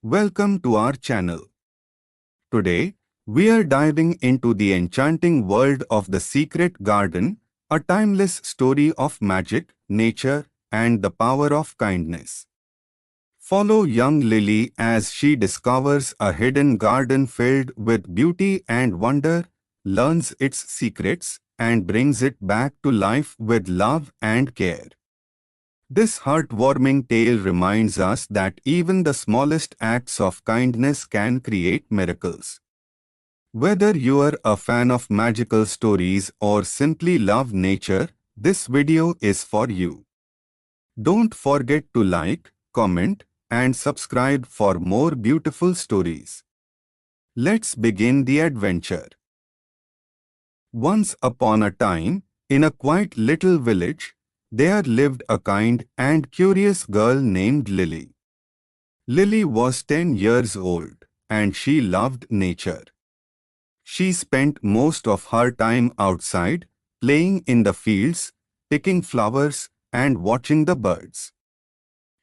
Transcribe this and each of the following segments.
Welcome to our channel. Today, we are diving into the enchanting world of the Secret Garden, a timeless story of magic, nature, and the power of kindness. Follow young Lily as she discovers a hidden garden filled with beauty and wonder, learns its secrets, and brings it back to life with love and care. This heartwarming tale reminds us that even the smallest acts of kindness can create miracles. Whether you are a fan of magical stories or simply love nature, this video is for you. Don't forget to like, comment, and subscribe for more beautiful stories. Let's begin the adventure. Once upon a time, in a quiet little village, there lived a kind and curious girl named Lily. Lily was 10 years old, and she loved nature. She spent most of her time outside, playing in the fields, picking flowers, and watching the birds.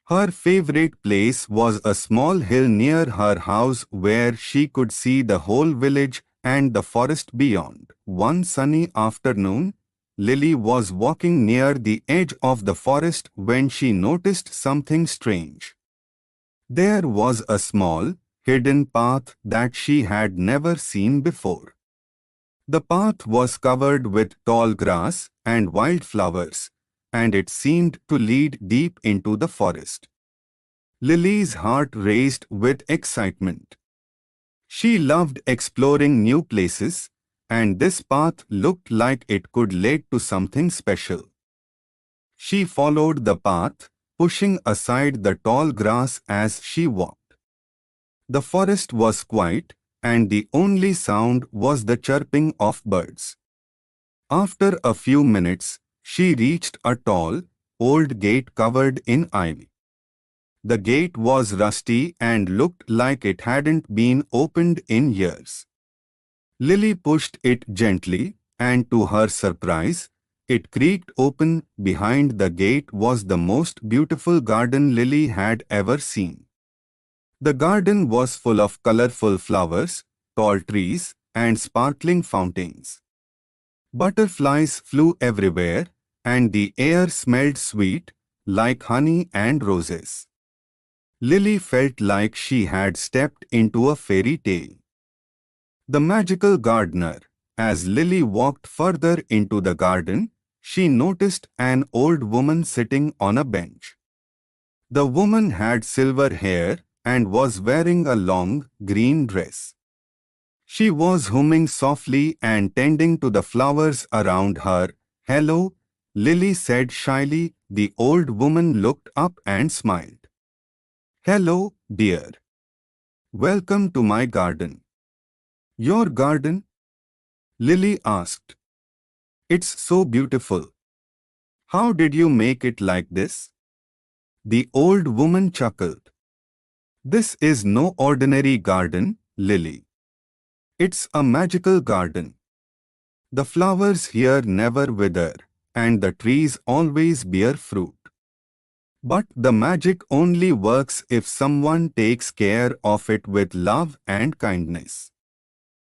Her favorite place was a small hill near her house where she could see the whole village and the forest beyond. One sunny afternoon, Lily was walking near the edge of the forest when she noticed something strange. There was a small, hidden path that she had never seen before. The path was covered with tall grass and wildflowers, and it seemed to lead deep into the forest. Lily's heart raced with excitement. She loved exploring new places, and this path looked like it could lead to something special. She followed the path, pushing aside the tall grass as she walked. The forest was quiet, and the only sound was the chirping of birds. After a few minutes, she reached a tall, old gate covered in ivy. The gate was rusty and looked like it hadn't been opened in years. Lily pushed it gently, and to her surprise, it creaked open. Behind the gate was the most beautiful garden Lily had ever seen. The garden was full of colorful flowers, tall trees, and sparkling fountains. Butterflies flew everywhere, and the air smelled sweet, like honey and roses. Lily felt like she had stepped into a fairy tale. The magical gardener. As Lily walked further into the garden, she noticed an old woman sitting on a bench. The woman had silver hair and was wearing a long, green dress. She was humming softly and tending to the flowers around her. "Hello," Lily said shyly. The old woman looked up and smiled. "Hello, dear. Welcome to my garden." "Your garden?" Lily asked. "It's so beautiful. How did you make it like this?" The old woman chuckled. "This is no ordinary garden, Lily. It's a magical garden. The flowers here never wither, and the trees always bear fruit. But the magic only works if someone takes care of it with love and kindness."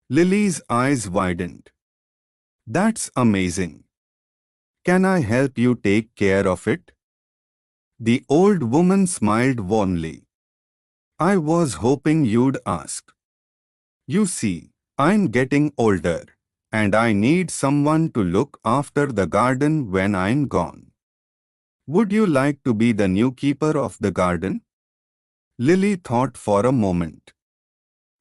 Lily's eyes widened. "That's amazing. Can I help you take care of it?" The old woman smiled warmly. "I was hoping you'd ask. You see, I'm getting older, and I need someone to look after the garden when I'm gone. Would you like to be the new keeper of the garden?" Lily thought for a moment.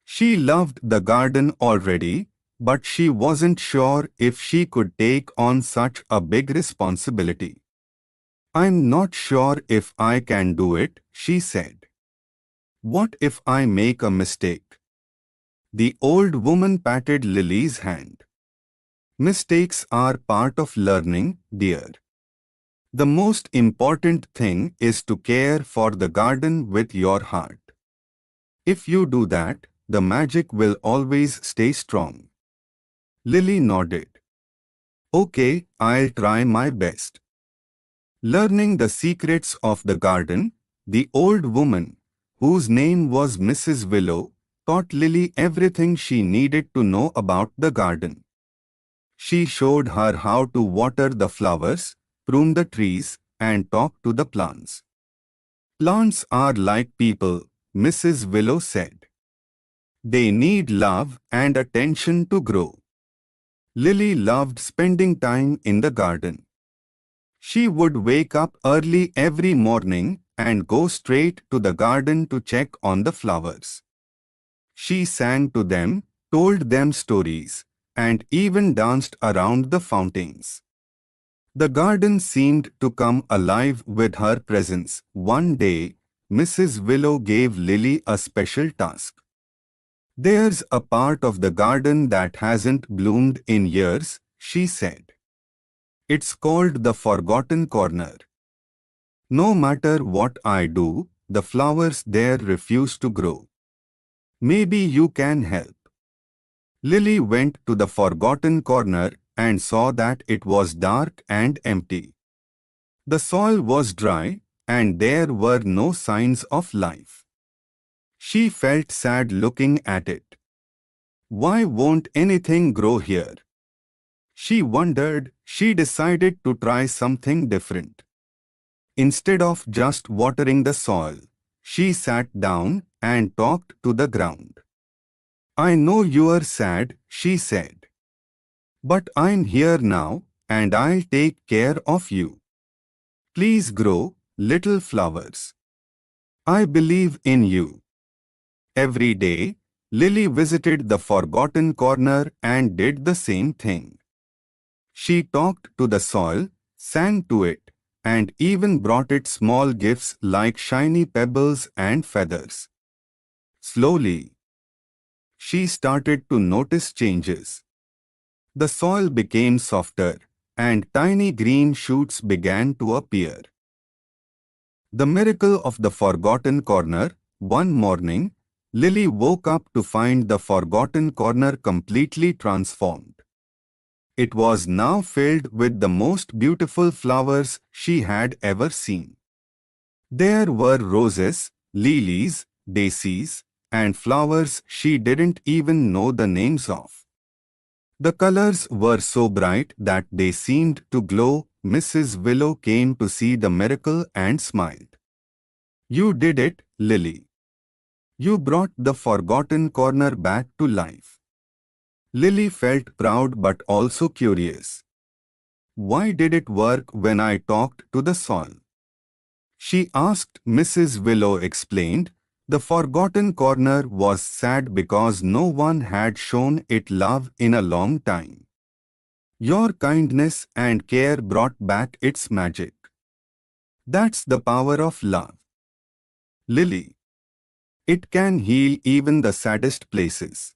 She loved the garden already, but she wasn't sure if she could take on such a big responsibility. "I'm not sure if I can do it," she said. "What if I make a mistake?" The old woman patted Lily's hand. "Mistakes are part of learning, dear. The most important thing is to care for the garden with your heart. If you do that, the magic will always stay strong." Lily nodded. "Okay, I'll try my best." Learning the secrets of the garden, the old woman, whose name was Mrs. Willow, taught Lily everything she needed to know about the garden. She showed her how to water the flowers, prune the trees, and talk to the plants. Plants are like people, Mrs. Willow said. They need love and attention to grow. Lily loved spending time in the garden. She would wake up early every morning and go straight to the garden to check on the flowers. She sang to them, told them stories, and even danced around the fountains. The garden seemed to come alive with her presence. One day, Mrs. Willow gave Lily a special task. "There's a part of the garden that hasn't bloomed in years," she said. "It's called the Forgotten Corner. No matter what I do, the flowers there refuse to grow. Maybe you can help." Lily went to the Forgotten Corner and saw that it was dark and empty. The soil was dry, and there were no signs of life. She felt sad looking at it. Why won't anything grow here? She wondered. She decided to try something different. Instead of just watering the soil, she sat down and talked to the ground. "I know you're sad," she said. "But I'm here now, and I'll take care of you. Please grow, little flowers. I believe in you." Every day, Lily visited the Forgotten Corner and did the same thing. She talked to the soil, sang to it, and even brought it small gifts like shiny pebbles and feathers. Slowly, she started to notice changes. The soil became softer, and tiny green shoots began to appear. The miracle of the Forgotten Corner. One morning, Lily woke up to find the Forgotten Corner completely transformed. It was now filled with the most beautiful flowers she had ever seen. There were roses, lilies, daisies, and flowers she didn't even know the names of. The colors were so bright that they seemed to glow. Mrs. Willow came to see the miracle and smiled. "You did it, Lily. You brought the Forgotten Corner back to life." Lily felt proud but also curious. Why did it work when I talked to the soil? She asked. Mrs. Willow explained. The Forgotten Corner was sad because no one had shown it love in a long time. Your kindness and care brought back its magic. That's the power of love, Lily. It can heal even the saddest places.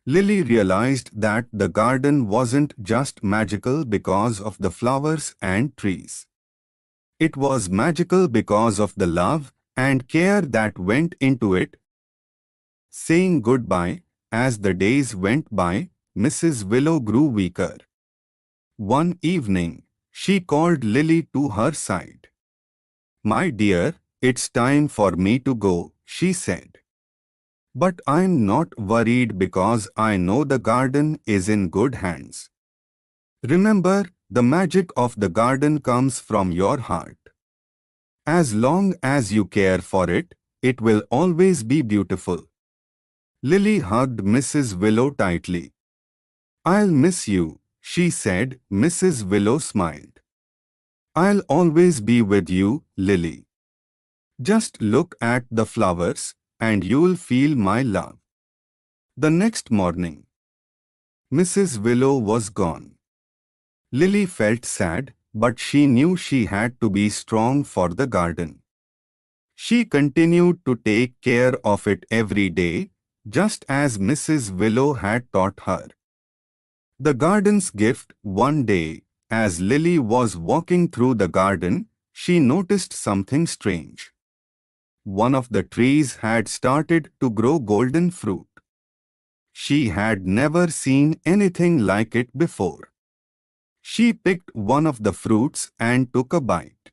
Lily realized that the garden wasn't just magical because of the flowers and trees. It was magical because of the love and care that went into it. Saying goodbye, as the days went by, Mrs. Willow grew weaker. One evening, she called Lily to her side. "My dear, it's time for me to go," she said. "But I'm not worried because I know the garden is in good hands. Remember, the magic of the garden comes from your heart. As long as you care for it, it will always be beautiful." Lily hugged Mrs. Willow tightly. "I'll miss you," she said. Mrs. Willow smiled. "I'll always be with you, Lily. Just look at the flowers, and you'll feel my love." The next morning, Mrs. Willow was gone. Lily felt sad, but she knew she had to be strong for the garden. She continued to take care of it every day, just as Mrs. Willow had taught her. The garden's gift. One day, as Lily was walking through the garden, she noticed something strange. One of the trees had started to grow golden fruit. She had never seen anything like it before. She picked one of the fruits and took a bite.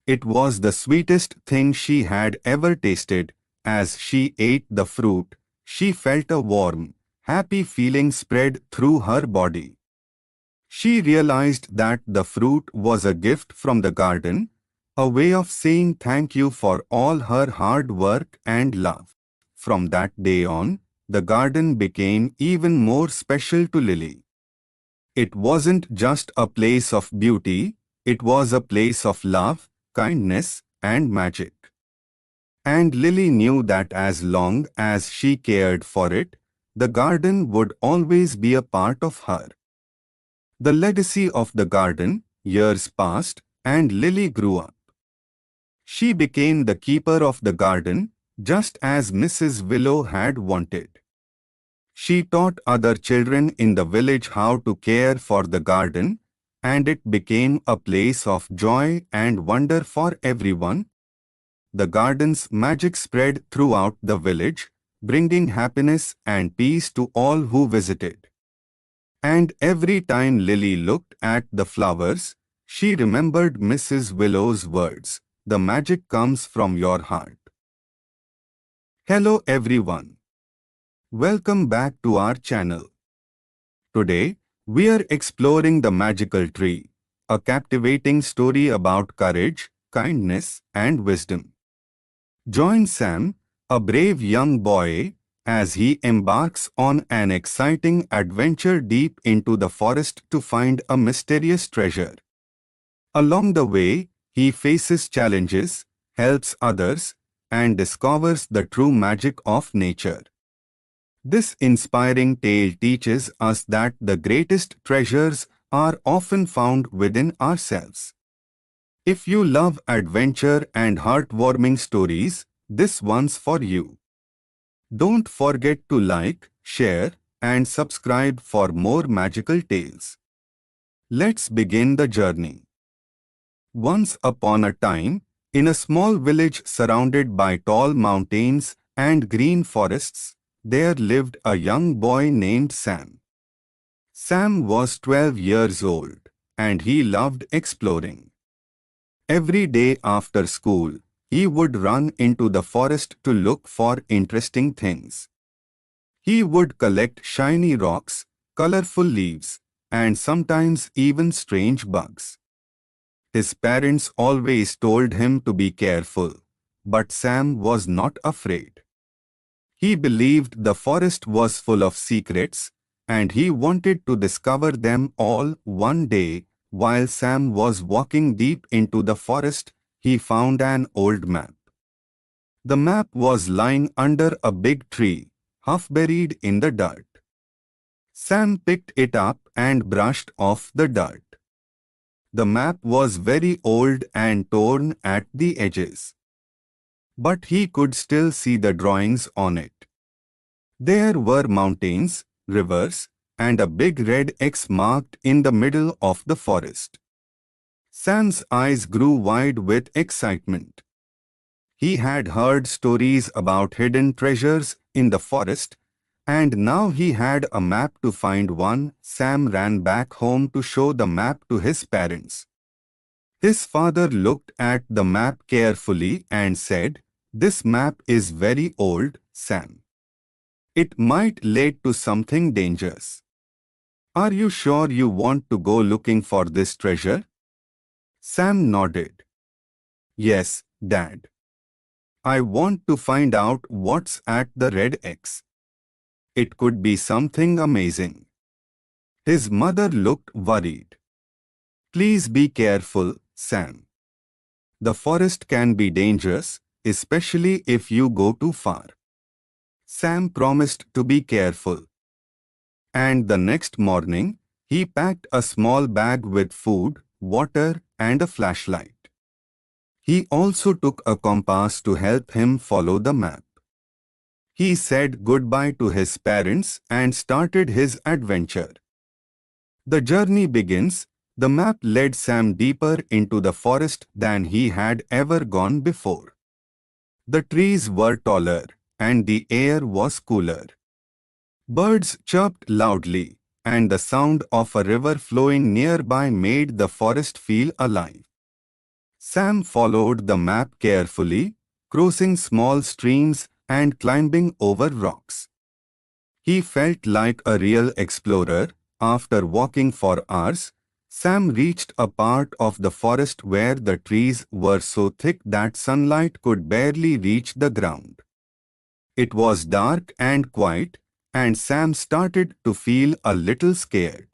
It was the sweetest thing she had ever tasted. As she ate the fruit, she felt a warm, happy feeling spread through her body. She realized that the fruit was a gift from the garden, a way of saying thank you for all her hard work and love. From that day on, the garden became even more special to Lily. It wasn't just a place of beauty, it was a place of love, kindness, and magic. And Lily knew that as long as she cared for it, the garden would always be a part of her. The legacy of the garden, years passed, and Lily grew up. She became the keeper of the garden, just as Mrs. Willow had wanted. She taught other children in the village how to care for the garden, and it became a place of joy and wonder for everyone. The garden's magic spread throughout the village, bringing happiness and peace to all who visited. And every time Lily looked at the flowers, she remembered Mrs. Willow's words, "The magic comes from your heart." Hello everyone. Welcome back to our channel. Today, we are exploring the magical tree, a captivating story about courage, kindness, and wisdom. Join Sam, a brave young boy, as he embarks on an exciting adventure deep into the forest to find a mysterious treasure. Along the way, he faces challenges, helps others, and discovers the true magic of nature. This inspiring tale teaches us that the greatest treasures are often found within ourselves. If you love adventure and heartwarming stories, this one's for you. Don't forget to like, share, and subscribe for more magical tales. Let's begin the journey. Once upon a time, in a small village surrounded by tall mountains and green forests, there lived a young boy named Sam. Sam was 12 years old, and he loved exploring. Every day after school, he would run into the forest to look for interesting things. He would collect shiny rocks, colorful leaves, and sometimes even strange bugs. His parents always told him to be careful, but Sam was not afraid. He believed the forest was full of secrets, and he wanted to discover them all. One day, while Sam was walking deep into the forest, he found an old map. The map was lying under a big tree, half buried in the dirt. Sam picked it up and brushed off the dirt. The map was very old and torn at the edges, but he could still see the drawings on it. There were mountains, rivers, and a big red X marked in the middle of the forest. Sam's eyes grew wide with excitement. He had heard stories about hidden treasures in the forest, and now he had a map to find one. Sam ran back home to show the map to his parents. His father looked at the map carefully and said, "This map is very old, Sam. It might lead to something dangerous. Are you sure you want to go looking for this treasure?" Sam nodded. "Yes, Dad. I want to find out what's at the red X. It could be something amazing." His mother looked worried. "Please be careful, Sam. The forest can be dangerous, especially if you go too far." Sam promised to be careful. And the next morning, he packed a small bag with food, water, and a flashlight. He also took a compass to help him follow the map. He said goodbye to his parents and started his adventure. The journey begins. The map led Sam deeper into the forest than he had ever gone before. The trees were taller, and the air was cooler. Birds chirped loudly, and the sound of a river flowing nearby made the forest feel alive. Sam followed the map carefully, crossing small streams and climbing over rocks. He felt like a real explorer. After walking for hours, Sam reached a part of the forest where the trees were so thick that sunlight could barely reach the ground. It was dark and quiet, and Sam started to feel a little scared.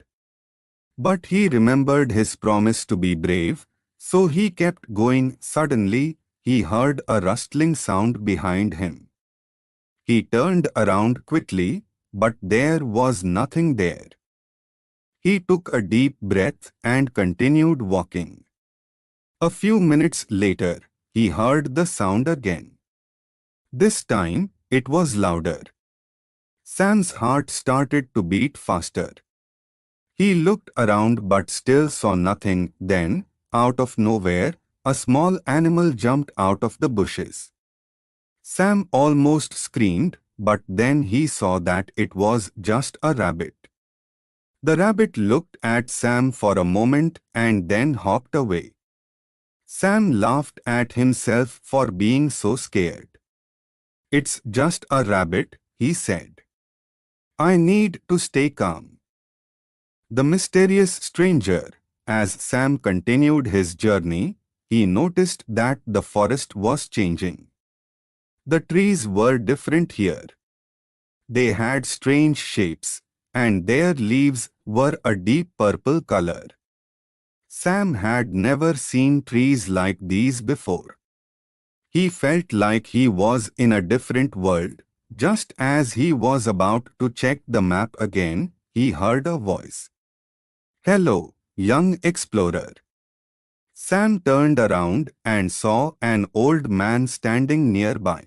But he remembered his promise to be brave, so he kept going. Suddenly, he heard a rustling sound behind him. He turned around quickly, but there was nothing there. He took a deep breath and continued walking. A few minutes later, he heard the sound again. This time, it was louder. Sam's heart started to beat faster. He looked around but still saw nothing. Then, out of nowhere, a small animal jumped out of the bushes. Sam almost screamed, but then he saw that it was just a rabbit. The rabbit looked at Sam for a moment and then hopped away. Sam laughed at himself for being so scared. "It's just a rabbit," he said. "I need to stay calm." The mysterious stranger. As Sam continued his journey, he noticed that the forest was changing. The trees were different here. They had strange shapes, and their leaves were a deep purple color. Sam had never seen trees like these before. He felt like he was in a different world. Just as he was about to check the map again, he heard a voice. "Hello, young explorer." Sam turned around and saw an old man standing nearby.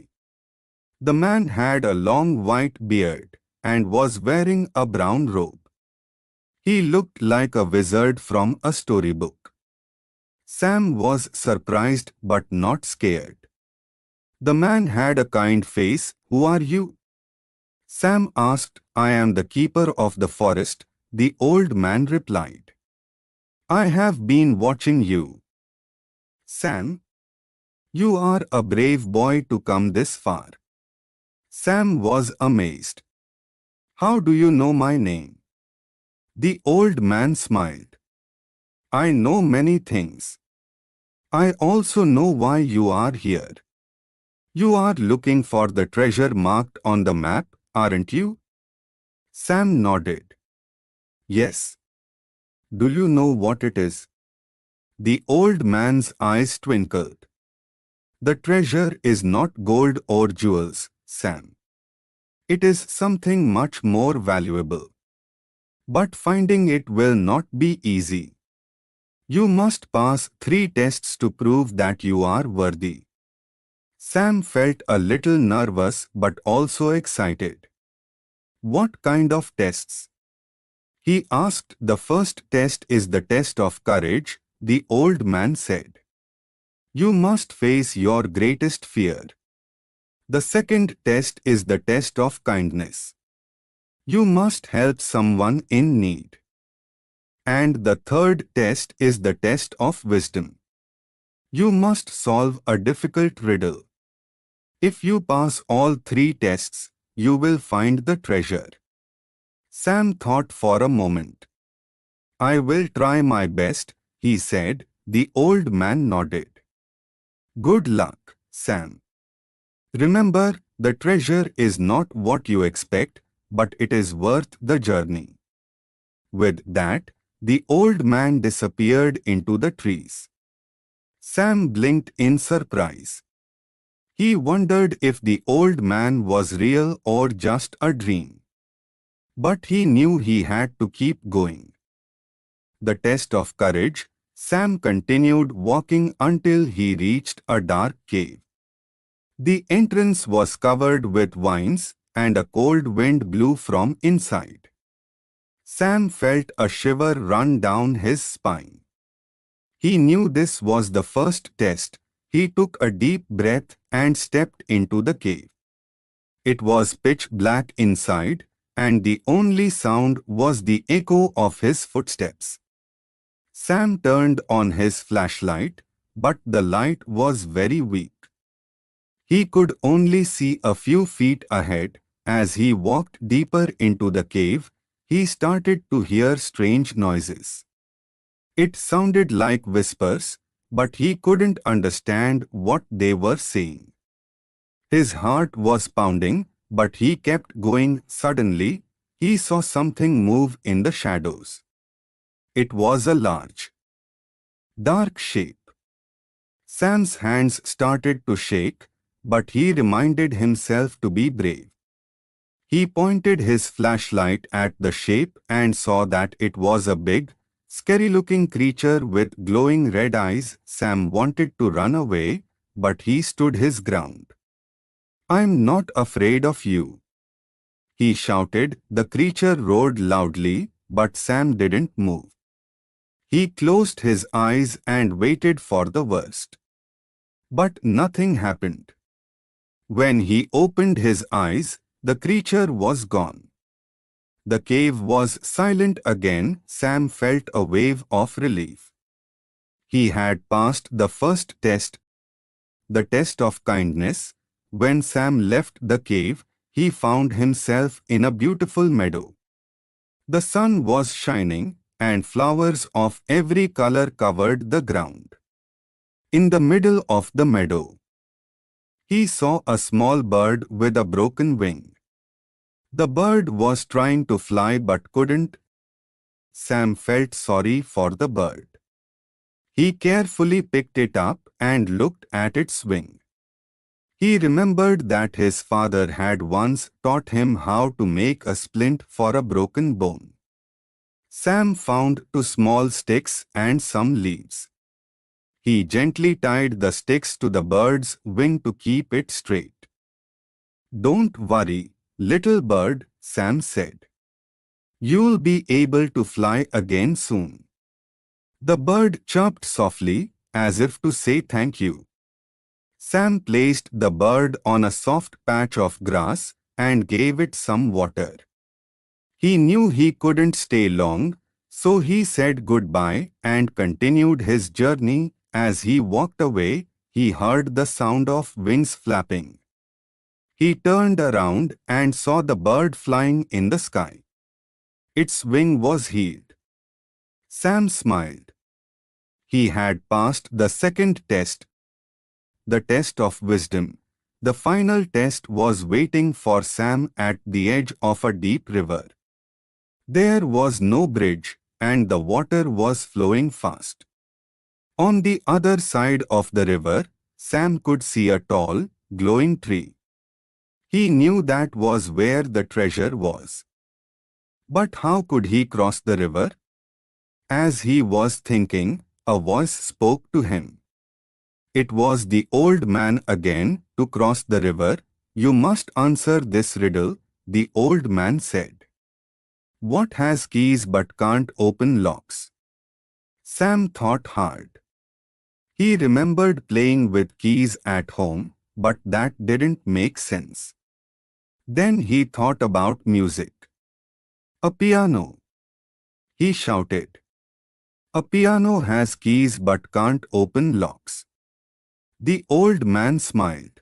The man had a long white beard and was wearing a brown robe. He looked like a wizard from a storybook. Sam was surprised but not scared. The man had a kind face. "Who are you?" Sam asked. "I am the keeper of the forest," the old man replied. "I have been watching you." "Sam, you are a brave boy to come this far." Sam was amazed. "How do you know my name?" The old man smiled. "I know many things. I also know why you are here. You are looking for the treasure marked on the map, aren't you?" Sam nodded. "Yes." "Do you know what it is?" The old man's eyes twinkled. "The treasure is not gold or jewels, Sam. It is something much more valuable. But finding it will not be easy. You must pass 3 tests to prove that you are worthy." Sam felt a little nervous but also excited. "What kind of tests?" he asked. "The first test is the test of courage," the old man said. "You must face your greatest fear. The second test is the test of kindness. You must help someone in need. And the third test is the test of wisdom. You must solve a difficult riddle. If you pass all 3 tests, you will find the treasure." Sam thought for a moment. "I will try my best," he said. The old man nodded. "Good luck, Sam. Remember, the treasure is not what you expect, but it is worth the journey." With that, the old man disappeared into the trees. Sam blinked in surprise. He wondered if the old man was real or just a dream. But he knew he had to keep going. The test of courage. Sam continued walking until he reached a dark cave. The entrance was covered with vines, and a cold wind blew from inside. Sam felt a shiver run down his spine. He knew this was the first test. He took a deep breath and stepped into the cave. It was pitch black inside, and the only sound was the echo of his footsteps. Sam turned on his flashlight, but the light was very weak. He could only see a few feet ahead. As he walked deeper into the cave, he started to hear strange noises. It sounded like whispers, but he couldn't understand what they were saying. His heart was pounding, but he kept going. Suddenly, he saw something move in the shadows. It was a large, dark shape. Sam's hands started to shake, but he reminded himself to be brave. He pointed his flashlight at the shape and saw that it was a big, scary-looking creature with glowing red eyes. Sam wanted to run away, but he stood his ground. "I'm not afraid of you," he shouted. The creature roared loudly, but Sam didn't move. He closed his eyes and waited for the worst. But nothing happened. When he opened his eyes, the creature was gone. The cave was silent again. Sam felt a wave of relief. He had passed the first test, the test of kindness. When Sam left the cave, he found himself in a beautiful meadow. The sun was shining, and flowers of every color covered the ground. In the middle of the meadow, he saw a small bird with a broken wing. The bird was trying to fly but couldn't. Sam felt sorry for the bird. He carefully picked it up and looked at its wing. He remembered that his father had once taught him how to make a splint for a broken bone. Sam found 2 small sticks and some leaves. He gently tied the sticks to the bird's wing to keep it straight. "Don't worry, little bird," Sam said. "You'll be able to fly again soon." The bird chirped softly, as if to say thank you. Sam placed the bird on a soft patch of grass and gave it some water. He knew he couldn't stay long, so he said goodbye and continued his journey. As he walked away, he heard the sound of wings flapping. He turned around and saw the bird flying in the sky. Its wing was healed. Sam smiled. He had passed the second test, the test of wisdom. The final test was waiting for Sam at the edge of a deep river. There was no bridge, and the water was flowing fast. On the other side of the river, Sam could see a tall, glowing tree. He knew that was where the treasure was. But how could he cross the river? As he was thinking, a voice spoke to him. It was the old man again. "To cross the river, you must answer this riddle," the old man said. "What has keys but can't open locks?" Sam thought hard. He remembered playing with keys at home, but that didn't make sense. Then he thought about music. "A piano!" he shouted. "A piano has keys but can't open locks." The old man smiled.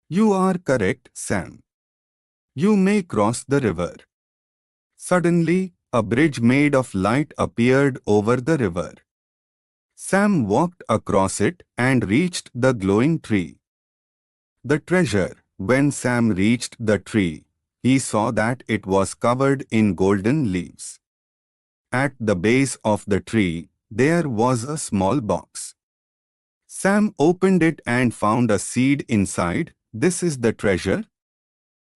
"You are correct, Sam. You may cross the river." Suddenly, a bridge made of light appeared over the river. Sam walked across it and reached the glowing tree. The treasure. When Sam reached the tree, he saw that it was covered in golden leaves. At the base of the tree, there was a small box. Sam opened it and found a seed inside. "This is the treasure?"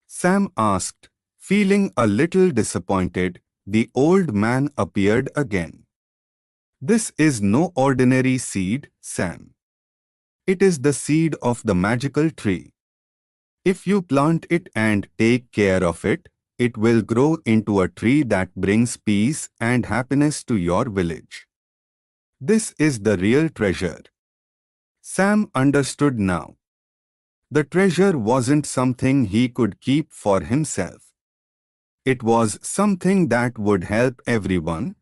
Sam asked, feeling a little disappointed. The old man appeared again. "This is no ordinary seed, Sam. It is the seed of the magical tree. If you plant it and take care of it, it will grow into a tree that brings peace and happiness to your village. This is the real treasure." Sam understood now. The treasure wasn't something he could keep for himself. It was something that would help everyone.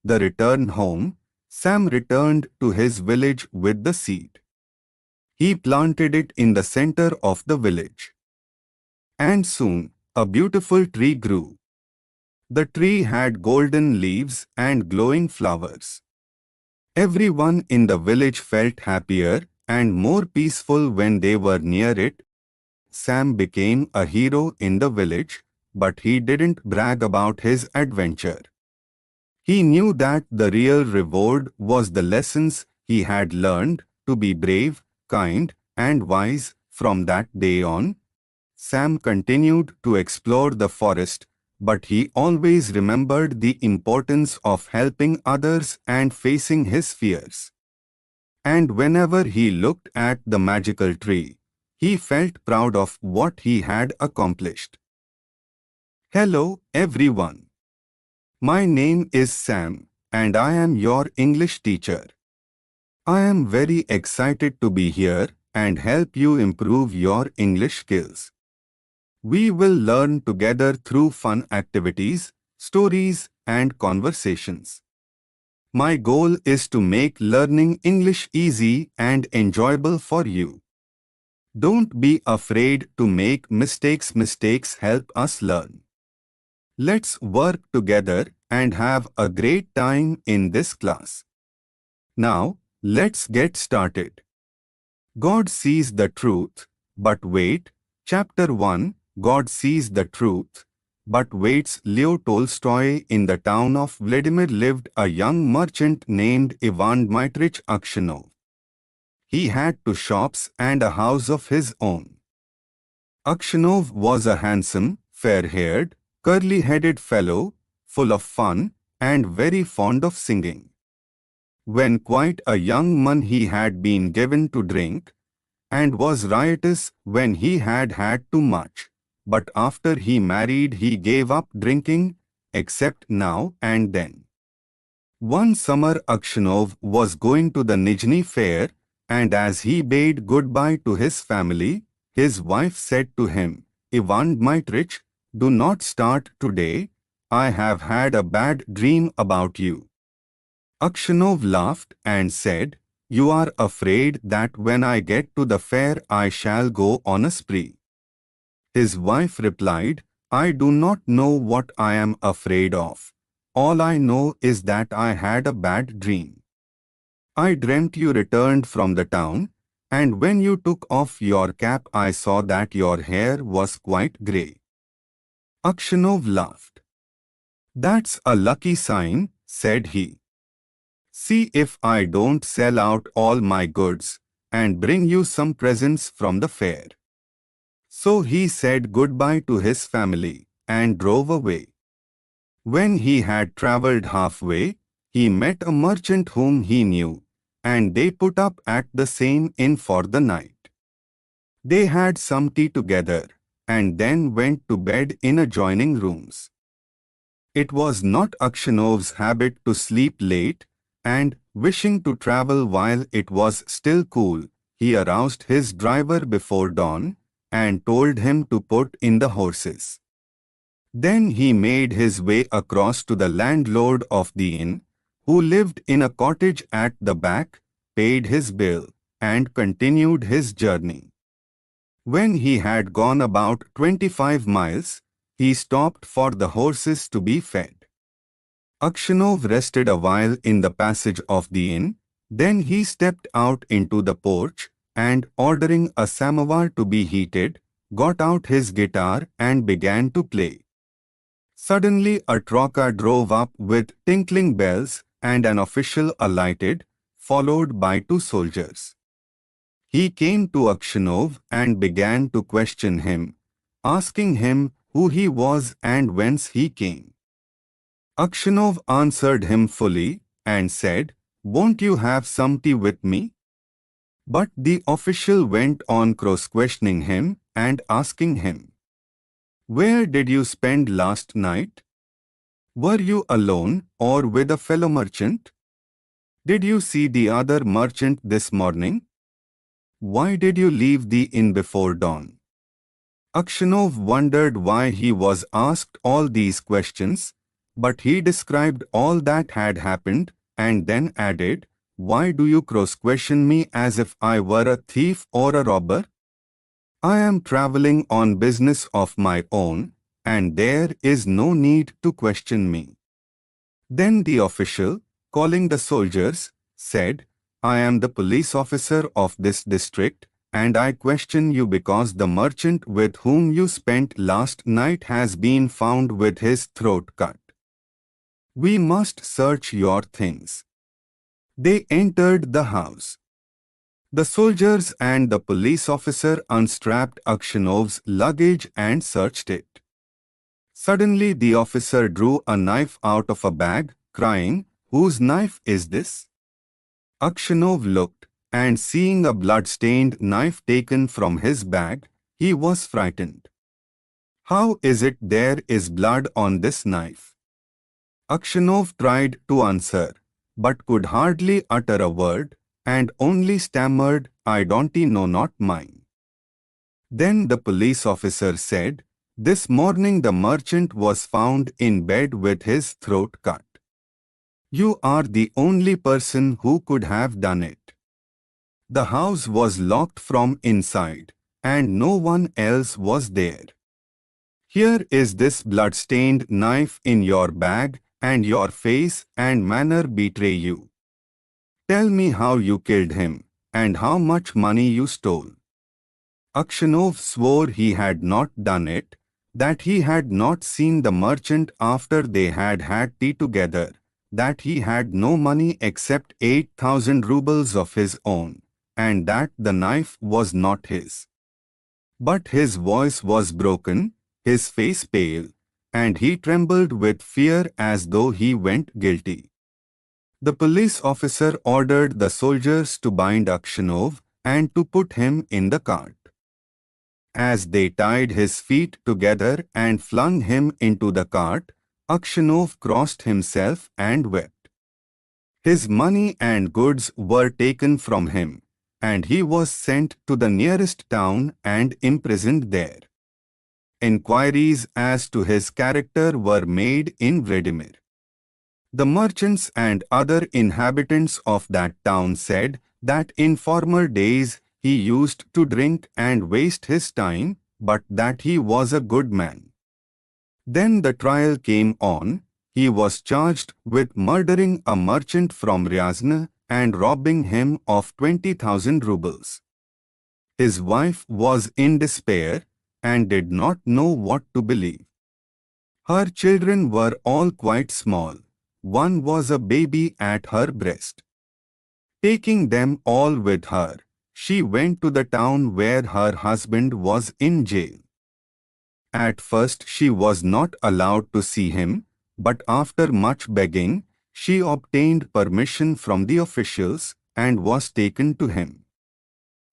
The return home, Sam returned to his village with the seed. He planted it in the center of the village. And soon, a beautiful tree grew. The tree had golden leaves and glowing flowers. Everyone in the village felt happier and more peaceful when they were near it. Sam became a hero in the village, but he didn't brag about his adventure. He knew that the real reward was the lessons he had learned to be brave, kind, and wise. From that day on, Sam continued to explore the forest, but he always remembered the importance of helping others and facing his fears. And whenever he looked at the magical tree, he felt proud of what he had accomplished. Hello, everyone. My name is Sam, and I am your English teacher. I am very excited to be here and help you improve your English skills. We will learn together through fun activities, stories, and conversations. My goal is to make learning English easy and enjoyable for you. Don't be afraid to make mistakes. Mistakes help us learn. Let's work together and have a great time in this class. Now, let's get started. God sees the truth, but wait. Chapter 1, God sees the truth, but waits. Leo Tolstoy. In the town of Vladimir lived a young merchant named Ivan Dmitrich Akshanov. He had 2 shops and a house of his own. Akshanov was a handsome, fair-haired, curly-headed fellow, full of fun, and very fond of singing. When quite a young man he had been given to drink, and was riotous when he had had too much, but after he married he gave up drinking, except now and then. One summer Akshanov was going to the Nizhny fair, and as he bade goodbye to his family, his wife said to him, Ivan Dmitrich, do not start today. I have had a bad dream about you. Akshanov laughed and said, You are afraid that when I get to the fair I shall go on a spree. His wife replied, I do not know what I am afraid of. All I know is that I had a bad dream. I dreamt you returned from the town, and when you took off your cap I saw that your hair was quite grey. Akshanov laughed. That's a lucky sign, said he. See if I don't sell out all my goods and bring you some presents from the fair. So he said goodbye to his family and drove away. When he had travelled halfway, he met a merchant whom he knew, and they put up at the same inn for the night. They had some tea together, and then went to bed in adjoining rooms. It was not Akshanov's habit to sleep late, and, wishing to travel while it was still cool, he aroused his driver before dawn, and told him to put in the horses. Then he made his way across to the landlord of the inn, who lived in a cottage at the back, paid his bill, and continued his journey. When he had gone about 25 miles, he stopped for the horses to be fed. Akshanov rested a while in the passage of the inn, then he stepped out into the porch, and ordering a samovar to be heated, got out his guitar and began to play. Suddenly a troika drove up with tinkling bells, and an official alighted, followed by 2 soldiers. He came to Akshanov and began to question him, asking him who he was and whence he came. Akshanov answered him fully and said, Won't you have some tea with me? But the official went on cross-questioning him and asking him, Where did you spend last night? Were you alone or with a fellow merchant? Did you see the other merchant this morning? Why did you leave the inn before dawn? Akshanov wondered why he was asked all these questions, but he described all that had happened and then added, "Why do you cross-question me as if I were a thief or a robber? I am traveling on business of my own, and there is no need to question me." Then the official, calling the soldiers, said, "I am the police officer of this district, and I question you because the merchant with whom you spent last night has been found with his throat cut. We must search your things." They entered the house. The soldiers and the police officer unstrapped Akshanov's luggage and searched it. Suddenly the officer drew a knife out of a bag, crying, "Whose knife is this?" Akshanov looked, and seeing a blood-stained knife taken from his bag, he was frightened. "How is it there is blood on this knife?" Akshanov tried to answer, but could hardly utter a word, and only stammered, "I don't know, not mine." Then the police officer said, "This morning the merchant was found in bed with his throat cut. You are the only person who could have done it. The house was locked from inside, and no one else was there. Here is this blood-stained knife in your bag, and your face and manner betray you. Tell me how you killed him, and how much money you stole." Akshanov swore he had not done it, that he had not seen the merchant after they had had tea together, that he had no money except 8,000 rubles of his own, and that the knife was not his. But his voice was broken, his face pale, and he trembled with fear as though he went guilty. The police officer ordered the soldiers to bind Akshanov and to put him in the cart. As they tied his feet together and flung him into the cart, Akshanov crossed himself and wept. His money and goods were taken from him, and he was sent to the nearest town and imprisoned there. Inquiries as to his character were made in Vladimir. The merchants and other inhabitants of that town said that in former days he used to drink and waste his time, but that he was a good man. Then the trial came on. He was charged with murdering a merchant from Ryazan and robbing him of 20,000 rubles. His wife was in despair and did not know what to believe. Her children were all quite small. One was a baby at her breast. Taking them all with her, she went to the town where her husband was in jail. At first she was not allowed to see him, but after much begging, she obtained permission from the officials and was taken to him.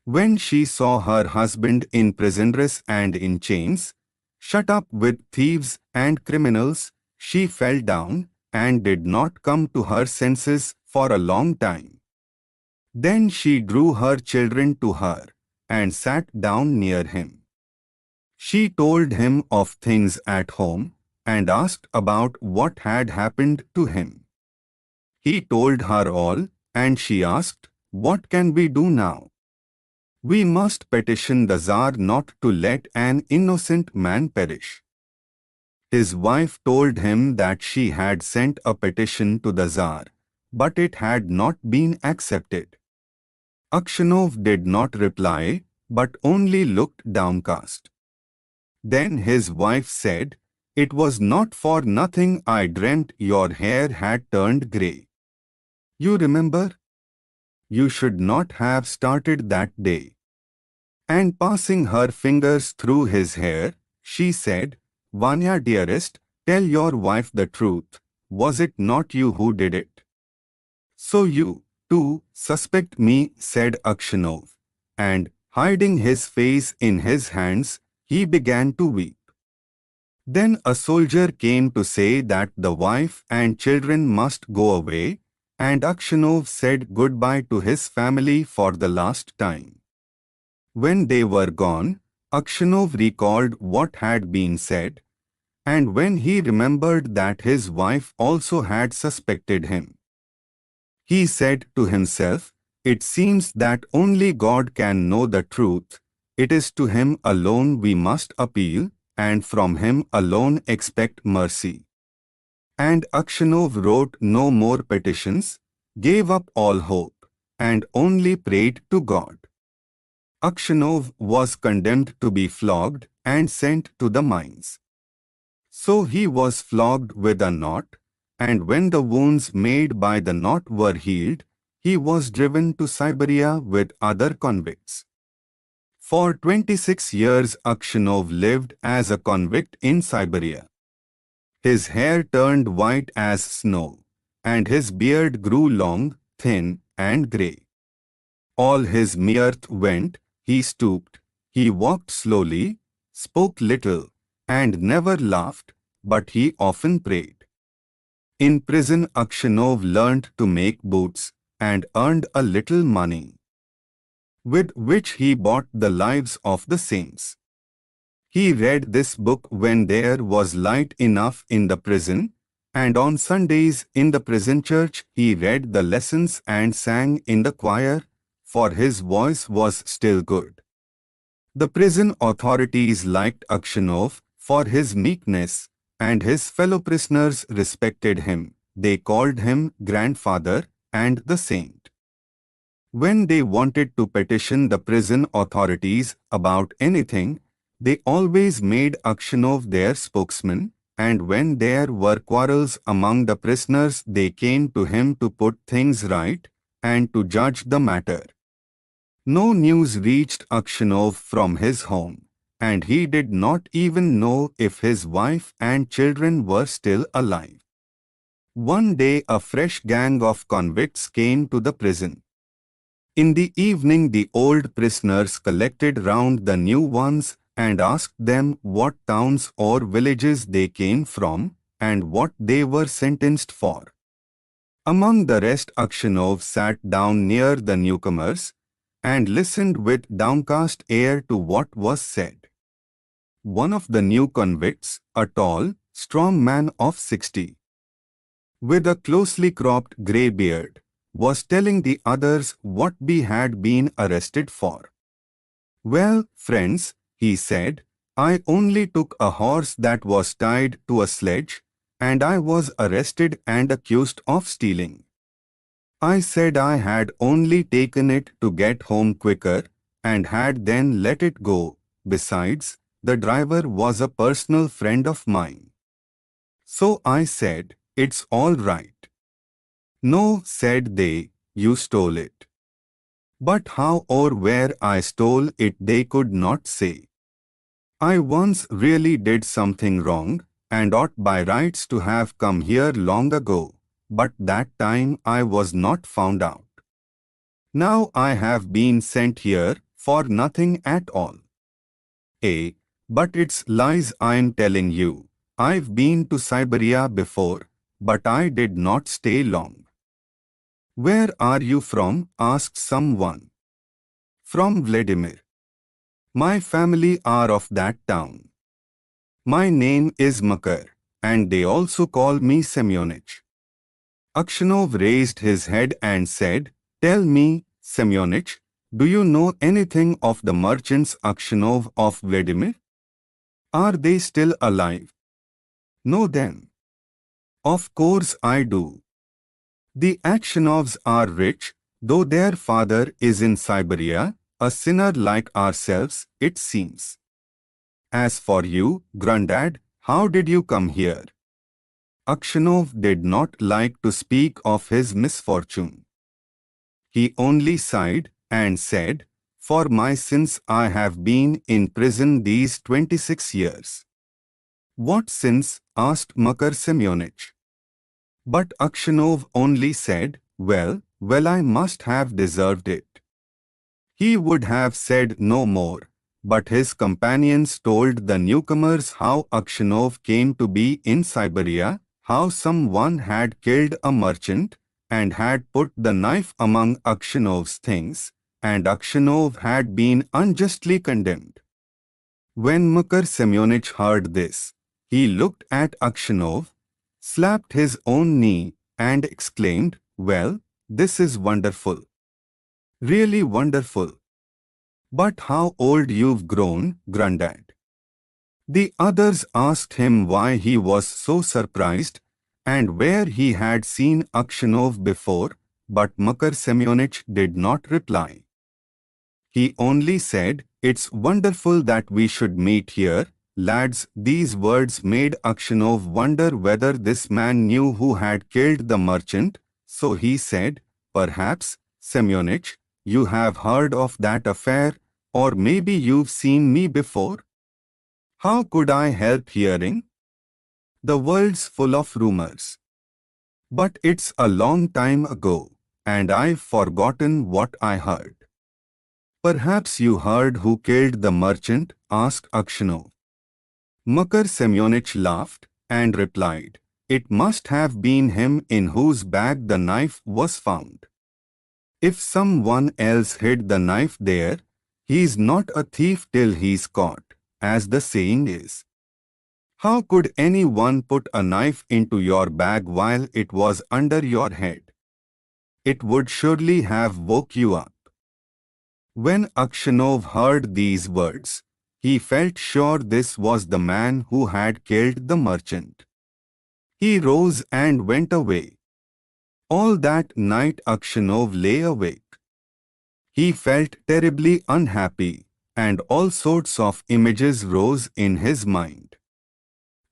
When she saw her husband in prisoners and in chains, shut up with thieves and criminals, she fell down and did not come to her senses for a long time. Then she drew her children to her and sat down near him. She told him of things at home and asked about what had happened to him. He told her all, and she asked, "What can we do now? We must petition the Tsar not to let an innocent man perish." His wife told him that she had sent a petition to the Tsar, but it had not been accepted. Akshanov did not reply, but only looked downcast. Then his wife said, "It was not for nothing I dreamt your hair had turned grey. You remember? You should not have started that day." And passing her fingers through his hair, she said, "Vanya dearest, tell your wife the truth. Was it not you who did it?" "So you, too, suspect me," said Akshanov, and, hiding his face in his hands, he began to weep. Then a soldier came to say that the wife and children must go away, and Akshanov said goodbye to his family for the last time. When they were gone, Akshanov recalled what had been said, and when he remembered that his wife also had suspected him, He said to himself, "It seems that only God can know the truth. It is to Him alone we must appeal, and from Him alone expect mercy." And Akshanov wrote no more petitions, gave up all hope, and only prayed to God. Akshanov was condemned to be flogged and sent to the mines. So he was flogged with a knot, and when the wounds made by the knot were healed, he was driven to Siberia with other convicts. For 26 years Akshanov lived as a convict in Siberia. His hair turned white as snow, and his beard grew long, thin, and grey. All his mirth went, he stooped, he walked slowly, spoke little, and never laughed, but he often prayed. In prison Akshanov learned to make boots, and earned a little money, with which he bought the lives of the saints. He read this book when there was light enough in the prison, and on Sundays in the prison church he read the lessons and sang in the choir, for his voice was still good. The prison authorities liked Akshanov for his meekness, and his fellow prisoners respected him. They called him grandfather and the saint. When they wanted to petition the prison authorities about anything, they always made Akshanov their spokesman, and when there were quarrels among the prisoners they came to him to put things right and to judge the matter. No news reached Akshanov from his home, and he did not even know if his wife and children were still alive. One day a fresh gang of convicts came to the prison. In the evening the old prisoners collected round the new ones and asked them what towns or villages they came from and what they were sentenced for. Among the rest Akshanov sat down near the newcomers and listened with downcast air to what was said. One of the new convicts, a tall, strong man of 60, with a closely cropped grey beard, was telling the others what he had been arrested for. "Well, friends," he said, "I only took a horse that was tied to a sledge, and I was arrested and accused of stealing. I said I had only taken it to get home quicker, and had then let it go. Besides, the driver was a personal friend of mine. So I said, 'It's all right.' 'No,' said they, 'you stole it.' But how or where I stole it they could not say. I once really did something wrong, and ought by rights to have come here long ago, but that time I was not found out. Now I have been sent here for nothing at all. But it's lies I'm telling you. I've been to Siberia before, but I did not stay long." "Where are you from?" asked someone. "From Vladimir. My family are of that town. My name is Makar, and they also call me Semyonich." Akshanov raised his head and said, "Tell me, Semyonich, do you know anything of the merchants Akshanov of Vladimir? Are they still alive?" "Know them?" "Of course I do. The Akshanovs are rich, though their father is in Siberia, a sinner like ourselves, it seems. As for you, Grandad, how did you come here?" Akshanov did not like to speak of his misfortune. He only sighed and said, "For my sins I have been in prison these 26 years." "What sins?" asked Makar Semyonich. But Akshanov only said, well, I must have deserved it." He would have said no more, but his companions told the newcomers how Akshanov came to be in Siberia, how someone had killed a merchant, and had put the knife among Akshanov's things, and Akshanov had been unjustly condemned. When Makar Semyonich heard this, he looked at Akshanov, slapped his own knee, and exclaimed, "Well, this is wonderful. Really wonderful. But how old you've grown, Grandad. The others asked him why he was so surprised and where he had seen Akshanov before, but Makar Semyonich did not reply. He only said, "It's wonderful that we should meet here, lads." These words made Akshanov wonder whether this man knew who had killed the merchant, so he said, "Perhaps, Semyonich, you have heard of that affair, or maybe you've seen me before?" "How could I help hearing? The world's full of rumors. But it's a long time ago, and I've forgotten what I heard." "Perhaps you heard who killed the merchant?" asked Akshanov. Makar Semyonich laughed and replied, "It must have been him in whose bag the knife was found. If someone else hid the knife there, he's not a thief till he's caught, as the saying is. How could anyone put a knife into your bag while it was under your head? It would surely have woke you up." When Akshanov heard these words, he felt sure this was the man who had killed the merchant. He rose and went away. All that night Akshanov lay awake. He felt terribly unhappy, and all sorts of images rose in his mind.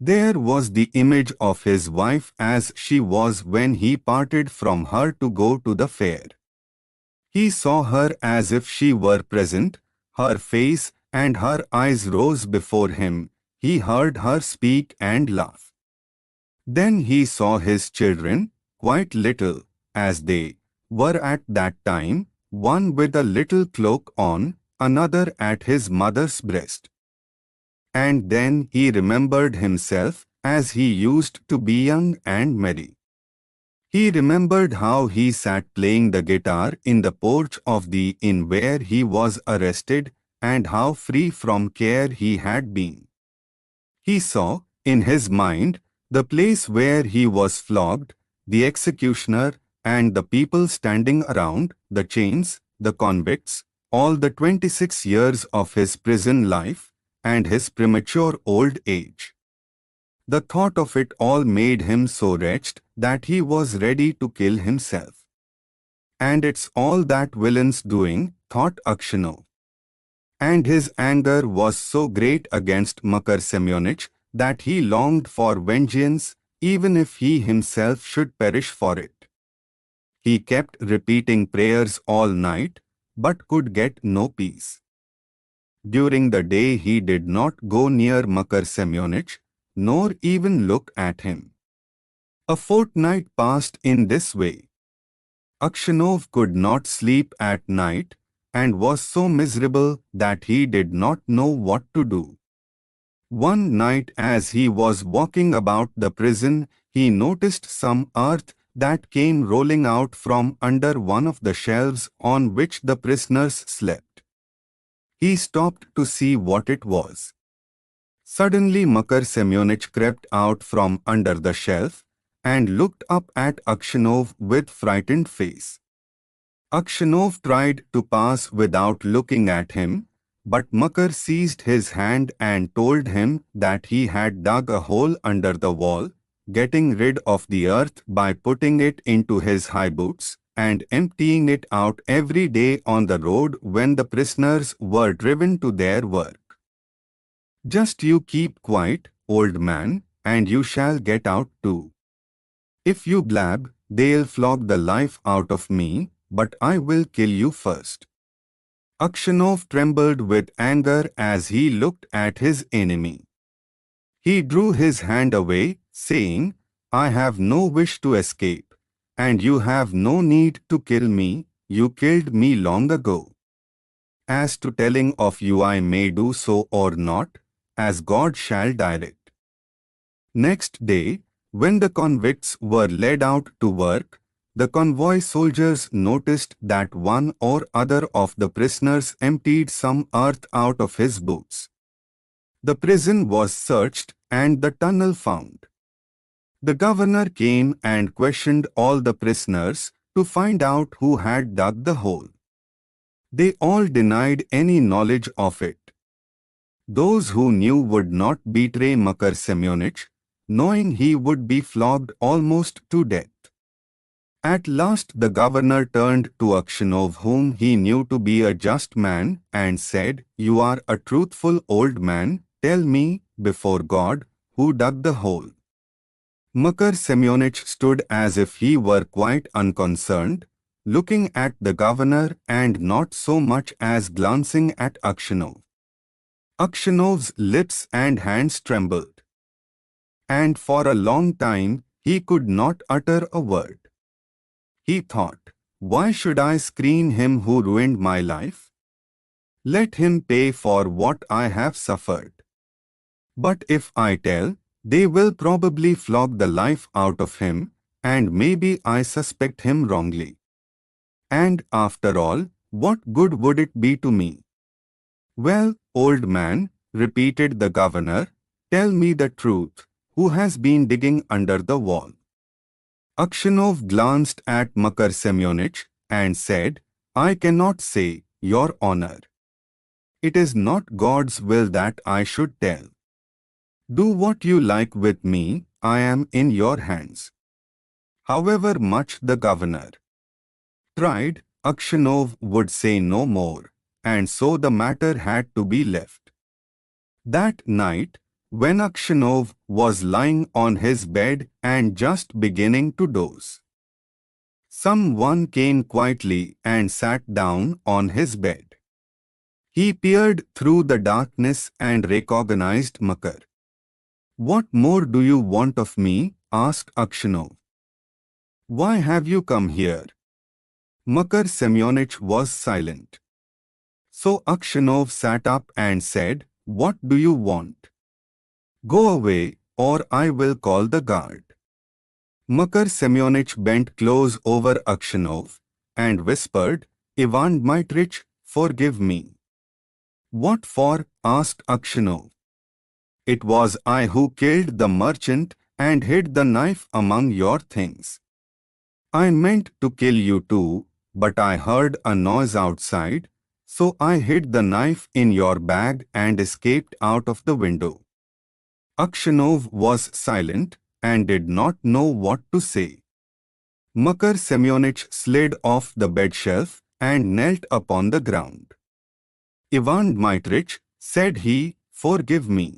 There was the image of his wife as she was when he parted from her to go to the fair. He saw her as if she were present, her face and her eyes rose before him, he heard her speak and laugh. Then he saw his children, quite little, as they were at that time, one with a little cloak on, another at his mother's breast. And then he remembered himself as he used to be young and merry. He remembered how he sat playing the guitar in the porch of the inn where he was arrested, and how free from care he had been. He saw, in his mind, the place where he was flogged, the executioner, and the people standing around, the chains, the convicts, all the 26 years of his prison life, and his premature old age. The thought of it all made him so wretched that he was ready to kill himself. "And it's all that villain's doing," thought Akshanov. And his anger was so great against Makar Semyonich that he longed for vengeance, even if he himself should perish for it. He kept repeating prayers all night, but could get no peace. During the day he did not go near Makar Semyonich, nor even look at him. A fortnight passed in this way. Akshanov could not sleep at night, and was so miserable that he did not know what to do. One night as he was walking about the prison, he noticed some earth that came rolling out from under one of the shelves on which the prisoners slept. He stopped to see what it was. Suddenly Makar Semyonich crept out from under the shelf and looked up at Akshanov with frightened face. Akshanov tried to pass without looking at him, but Makar seized his hand and told him that he had dug a hole under the wall, getting rid of the earth by putting it into his high boots and emptying it out every day on the road when the prisoners were driven to their work. "Just you keep quiet, old man, and you shall get out too. If you blab, they'll flog the life out of me, but I will kill you first." Akshanov trembled with anger as he looked at his enemy. He drew his hand away, saying, "I have no wish to escape, and you have no need to kill me, you killed me long ago. As to telling of you, I may do so or not, as God shall direct." Next day, when the convicts were led out to work, the convoy soldiers noticed that one or other of the prisoners emptied some earth out of his boots. The prison was searched and the tunnel found. The governor came and questioned all the prisoners, to find out who had dug the hole. They all denied any knowledge of it. Those who knew would not betray Makar Semyonich, knowing he would be flogged almost to death. At last the governor turned to Akshanov, whom he knew to be a just man, and said, "You are a truthful old man. Tell me, before God, who dug the hole." Makar Semyonich stood as if he were quite unconcerned, looking at the governor and not so much as glancing at Akshanov. Akshanov's lips and hands trembled, and for a long time he could not utter a word. He thought, "Why should I screen him who ruined my life? Let him pay for what I have suffered. But if I tell, they will probably flog the life out of him, and maybe I suspect him wrongly. And after all, what good would it be to me?" "Well, old man," repeated the governor, "tell me the truth. Who has been digging under the wall?" Akshanov glanced at Makar Semyonich and said, "I cannot say, Your Honor. It is not God's will that I should tell. Do what you like with me, I am in your hands." However much the governor tried, Akshanov would say no more, and so the matter had to be left. That night, when Akshanov was lying on his bed and just beginning to doze, someone came quietly and sat down on his bed. He peered through the darkness and recognized Makar. "What more do you want of me?" asked Akshanov. "Why have you come here?" Makar Semyonich was silent. So Akshanov sat up and said, "What do you want? Go away, or I will call the guard." Makar Semyonich bent close over Akshanov and whispered, "Ivan Dmitrich, forgive me." "What for?" asked Akshanov. "It was I who killed the merchant and hid the knife among your things. I meant to kill you too, but I heard a noise outside, so I hid the knife in your bag and escaped out of the window." Akshanov was silent and did not know what to say. Makar Semyonich slid off the bed shelf and knelt upon the ground. "Ivan Dmitrich," said he, "forgive me.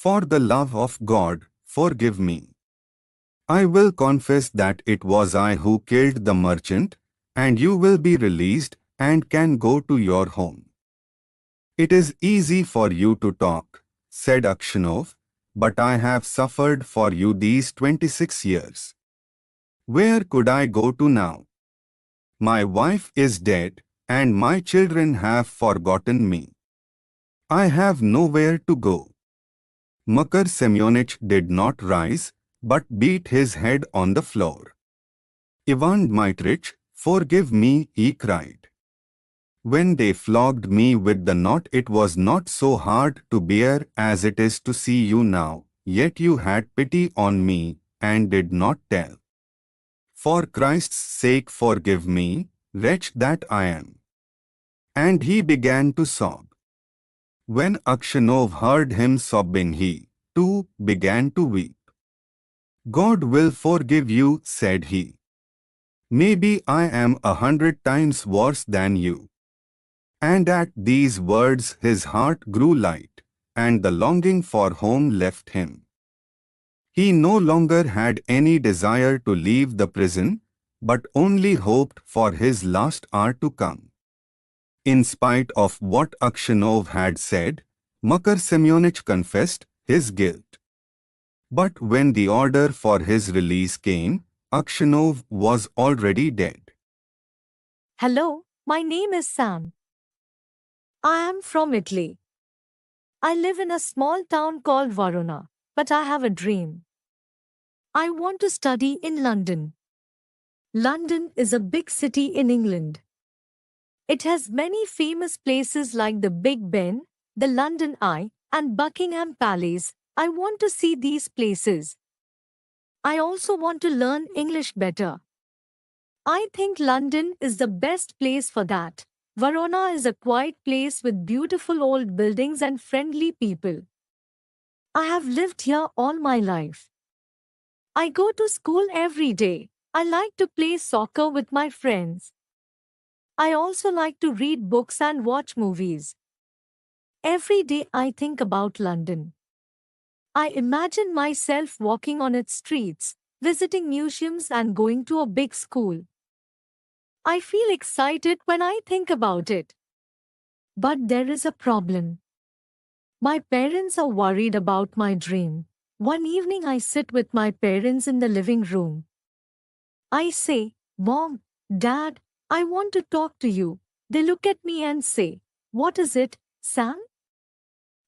For the love of God, forgive me. I will confess that it was I who killed the merchant, and you will be released and can go to your home." "It is easy for you to talk," said Akshanov, "but I have suffered for you these 26 years. Where could I go to now? My wife is dead, and my children have forgotten me. I have nowhere to go." Makar Semyonich did not rise, but beat his head on the floor. "Ivan Dmitrich, forgive me," he cried. "When they flogged me with the knot, it was not so hard to bear as it is to see you now, yet you had pity on me and did not tell. For Christ's sake forgive me, wretch that I am." And he began to sob. When Akshanov heard him sobbing, he, too, began to weep. "God will forgive you," said he. "Maybe I am 100 times worse than you." And at these words his heart grew light, and the longing for home left him. He no longer had any desire to leave the prison, but only hoped for his last hour to come. In spite of what Akshanov had said, Makar Semyonich confessed his guilt. But when the order for his release came, Akshanov was already dead. Hello, my name is Sam. I am from Italy. I live in a small town called Varuna, but I have a dream. I want to study in London. London is a big city in England. It has many famous places like the Big Ben, the London Eye, and Buckingham Palace. I want to see these places. I also want to learn English better. I think London is the best place for that. Verona is a quiet place with beautiful old buildings and friendly people. I have lived here all my life. I go to school every day. I like to play soccer with my friends. I also like to read books and watch movies. Every day I think about London. I imagine myself walking on its streets, visiting museums and going to a big school. I feel excited when I think about it. But there is a problem. My parents are worried about my dream. One evening I sit with my parents in the living room. I say, Mom, Dad, I want to talk to you. They look at me and say, What is it, Sam?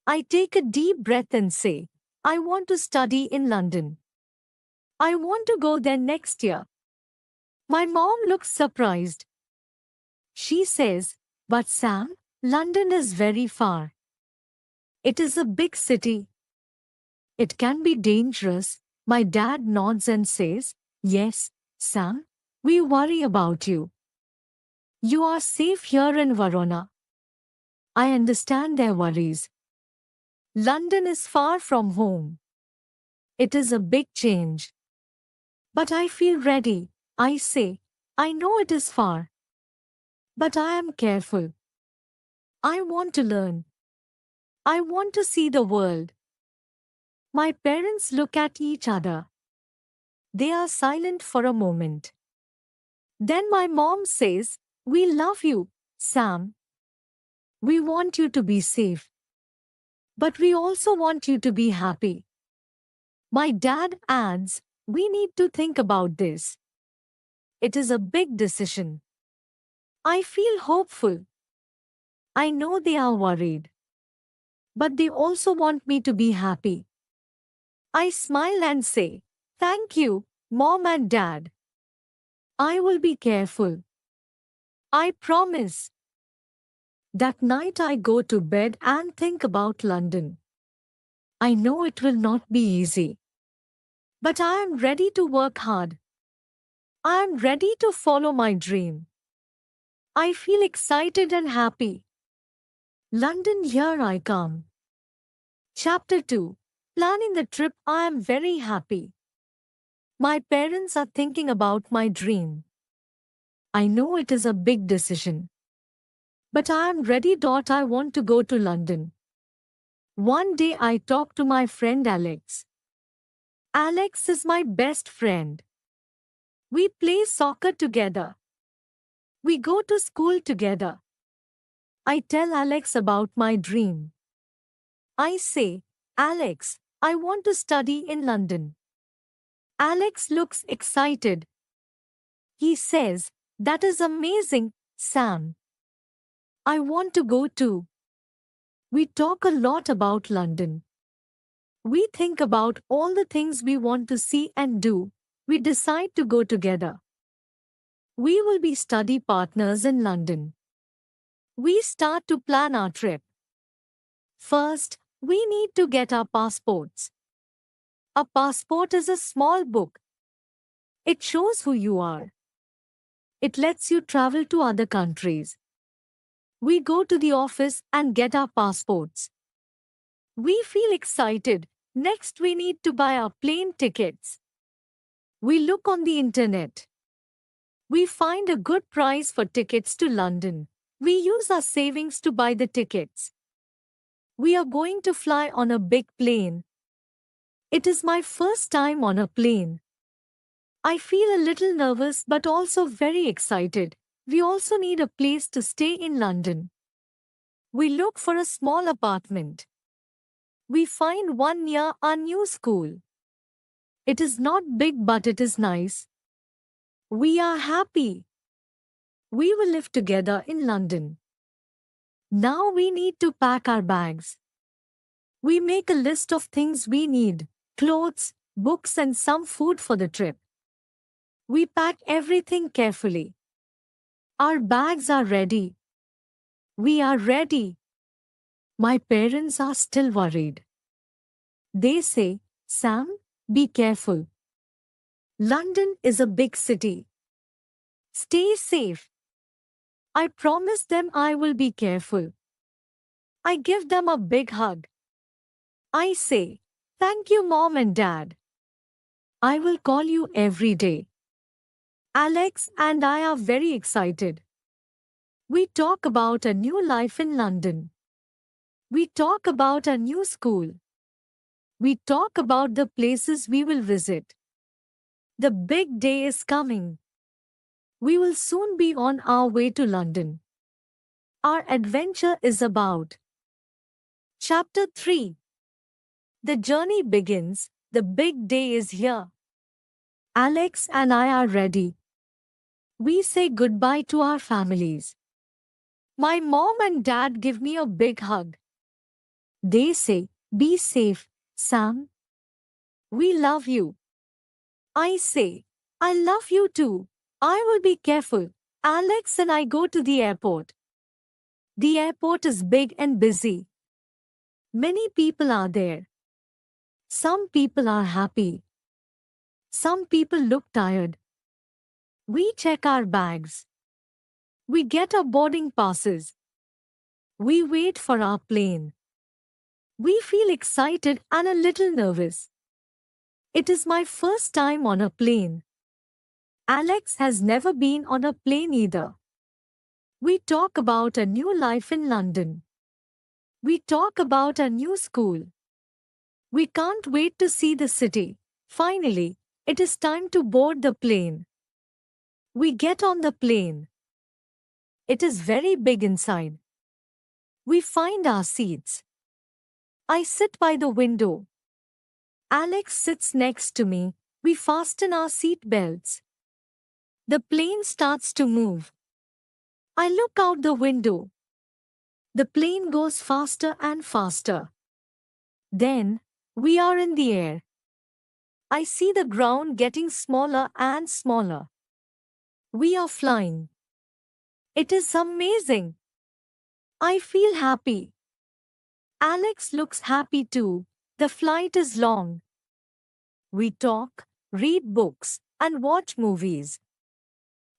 I take a deep breath and say, I want to study in London. I want to go there next year. My mom looks surprised. She says, But Sam, London is very far. It is a big city. It can be dangerous. My dad nods and says, Yes, Sam, we worry about you. You are safe here in Verona. I understand their worries. London is far from home. It is a big change. But I feel ready. I say, I know it is far. But I am careful. I want to learn. I want to see the world. My parents look at each other. They are silent for a moment. Then my mom says, We love you, Sam. We want you to be safe. But we also want you to be happy. My dad adds, We need to think about this. It is a big decision. I feel hopeful. I know they are worried. But they also want me to be happy. I smile and say, Thank you, Mom and Dad. I will be careful. I promise. That night I go to bed and think about London. I know it will not be easy. But I am ready to work hard. I am ready to follow my dream. I feel excited and happy. London, here I come. Chapter 2. Planning the trip. I am very happy. My parents are thinking about my dream. I know it is a big decision. But I am ready. I want to go to London. One day I talked to my friend Alex. Alex is my best friend. We play soccer together. We go to school together. I tell Alex about my dream. I say, Alex, I want to study in London. Alex looks excited. He says, That is amazing, Sam. I want to go too. We talk a lot about London. We think about all the things we want to see and do. We decide to go together. We will be study partners in London. We start to plan our trip. First, we need to get our passports. A passport is a small book. It shows who you are. It lets you travel to other countries. We go to the office and get our passports. We feel excited. Next, we need to buy our plane tickets. We look on the internet. We find a good price for tickets to London. We use our savings to buy the tickets. We are going to fly on a big plane. It is my first time on a plane. I feel a little nervous but also very excited. We also need a place to stay in London. We look for a small apartment. We find one near our new school. It is not big but it is nice. We are happy. We will live together in London. Now we need to pack our bags. We make a list of things we need: clothes, books and some food for the trip. We pack everything carefully. Our bags are ready. We are ready. My parents are still worried. They say, Sam, be careful. London is a big city. Stay safe. I promise them I will be careful. I give them a big hug. I say, thank you, Mom and Dad. I will call you every day. Alex and I are very excited. We talk about a new life in London. We talk about a new school. We talk about the places we will visit. The big day is coming. We will soon be on our way to London. Our adventure is about. Chapter 3. The journey begins. The big day is here. Alex and I are ready. We say goodbye to our families. My mom and dad give me a big hug. They say, be safe, Sam. We love you. I say, I love you too. I will be careful. Alex and I go to the airport. The airport is big and busy. Many people are there. Some people are happy. Some people look tired. We check our bags. We get our boarding passes. We wait for our plane. We feel excited and a little nervous. It is my first time on a plane. Alex has never been on a plane either. We talk about a new life in London. We talk about a new school. We can't wait to see the city. Finally, it is time to board the plane. We get on the plane. It is very big inside. We find our seats. I sit by the window. Alex sits next to me. We fasten our seat belts. The plane starts to move. I look out the window. The plane goes faster and faster. Then, we are in the air. I see the ground getting smaller and smaller. We are flying. It is amazing. I feel happy. Alex looks happy too. The flight is long. We talk, read books, and watch movies.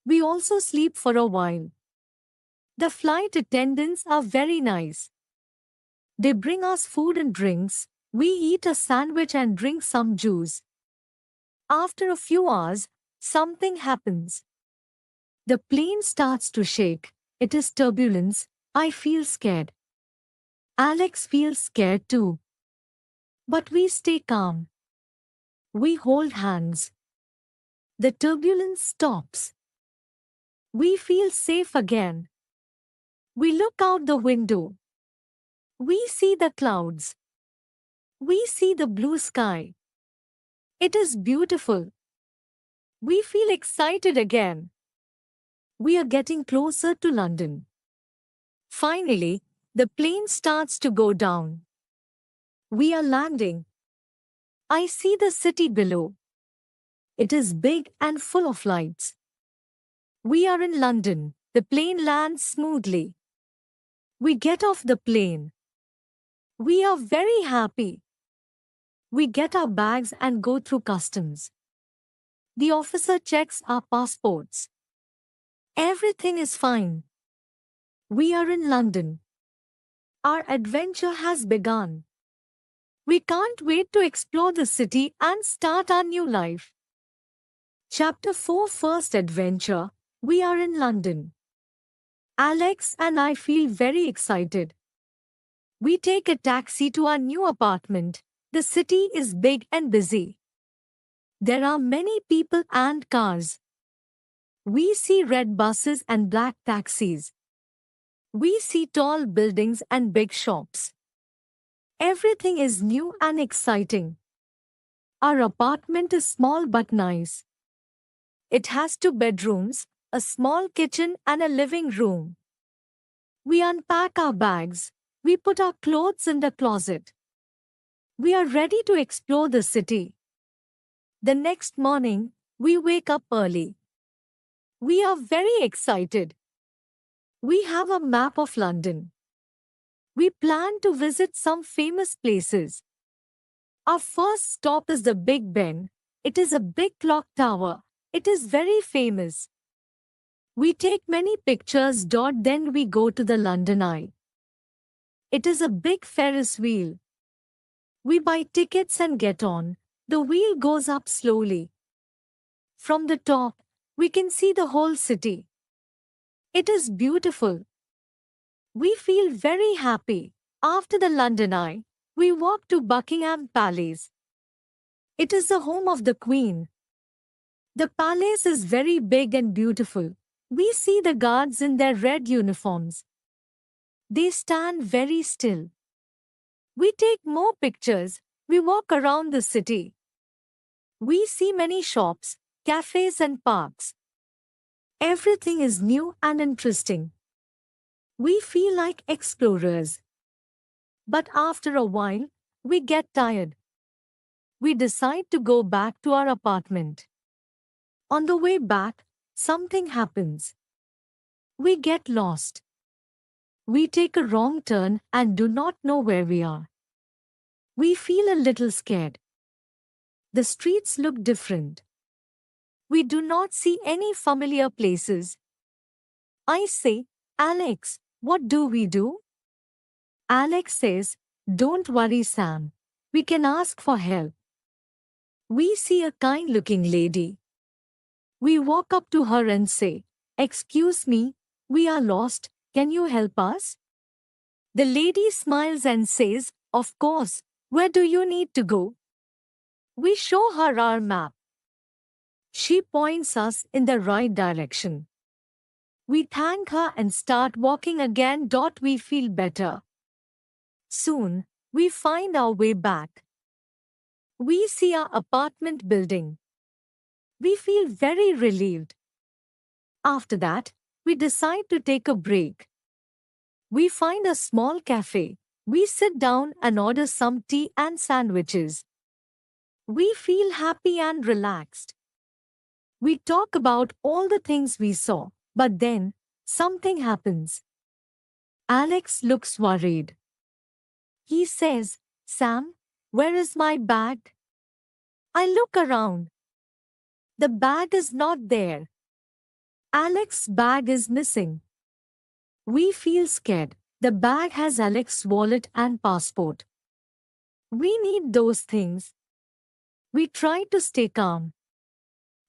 We also sleep for a while. The flight attendants are very nice. They bring us food and drinks. We eat a sandwich and drink some juice. After a few hours, something happens. The plane starts to shake. It is turbulence. I feel scared. Alex feels scared too. But we stay calm. We hold hands. The turbulence stops. We feel safe again. We look out the window. We see the clouds. We see the blue sky. It is beautiful. We feel excited again. We are getting closer to London. Finally, the plane starts to go down. We are landing. I see the city below. It is big and full of lights. We are in London. The plane lands smoothly. We get off the plane. We are very happy. We get our bags and go through customs. The officer checks our passports. Everything is fine. We are in London. Our adventure has begun. We can't wait to explore the city and start our new life. Chapter 4 First Adventure. We are in London. Alex and I feel very excited. We take a taxi to our new apartment. The city is big and busy. There are many people and cars. We see red buses and black taxis. We see tall buildings and big shops. Everything is new and exciting. Our apartment is small but nice. It has 2 bedrooms, a small kitchen and a living room. We unpack our bags. We put our clothes in the closet. We are ready to explore the city. The next morning, we wake up early. We are very excited. We have a map of London. We plan to visit some famous places. Our first stop is the Big Ben. It is a big clock tower. It is very famous. We take many pictures. Then we go to the London Eye. It is a big Ferris wheel. We buy tickets and get on. The wheel goes up slowly. From the top, we can see the whole city. It is beautiful. We feel very happy. After the London Eye, we walk to Buckingham Palace. It is the home of the Queen. The palace is very big and beautiful. We see the guards in their red uniforms. They stand very still. We take more pictures. We walk around the city. We see many shops, cafes and parks. Everything is new and interesting. We feel like explorers. But after a while, we get tired. We decide to go back to our apartment. On the way back, something happens. We get lost. We take a wrong turn and do not know where we are. We feel a little scared. The streets look different. We do not see any familiar places. I say, Alex, what do we do? Alex says, don't worry, Sam. We can ask for help. We see a kind-looking lady. We walk up to her and say, excuse me, we are lost. Can you help us? The lady smiles and says, of course, where do you need to go? We show her our map. She points us in the right direction. We thank her and start walking again. We feel better. Soon, we find our way back. We see our apartment building. We feel very relieved. After that, we decide to take a break. We find a small cafe. We sit down and order some tea and sandwiches. We feel happy and relaxed. We talk about all the things we saw, but then, something happens. Alex looks worried. He says, Sam, where is my bag? I look around. The bag is not there. Alex's bag is missing. We feel scared. The bag has Alex's wallet and passport. We need those things. We try to stay calm.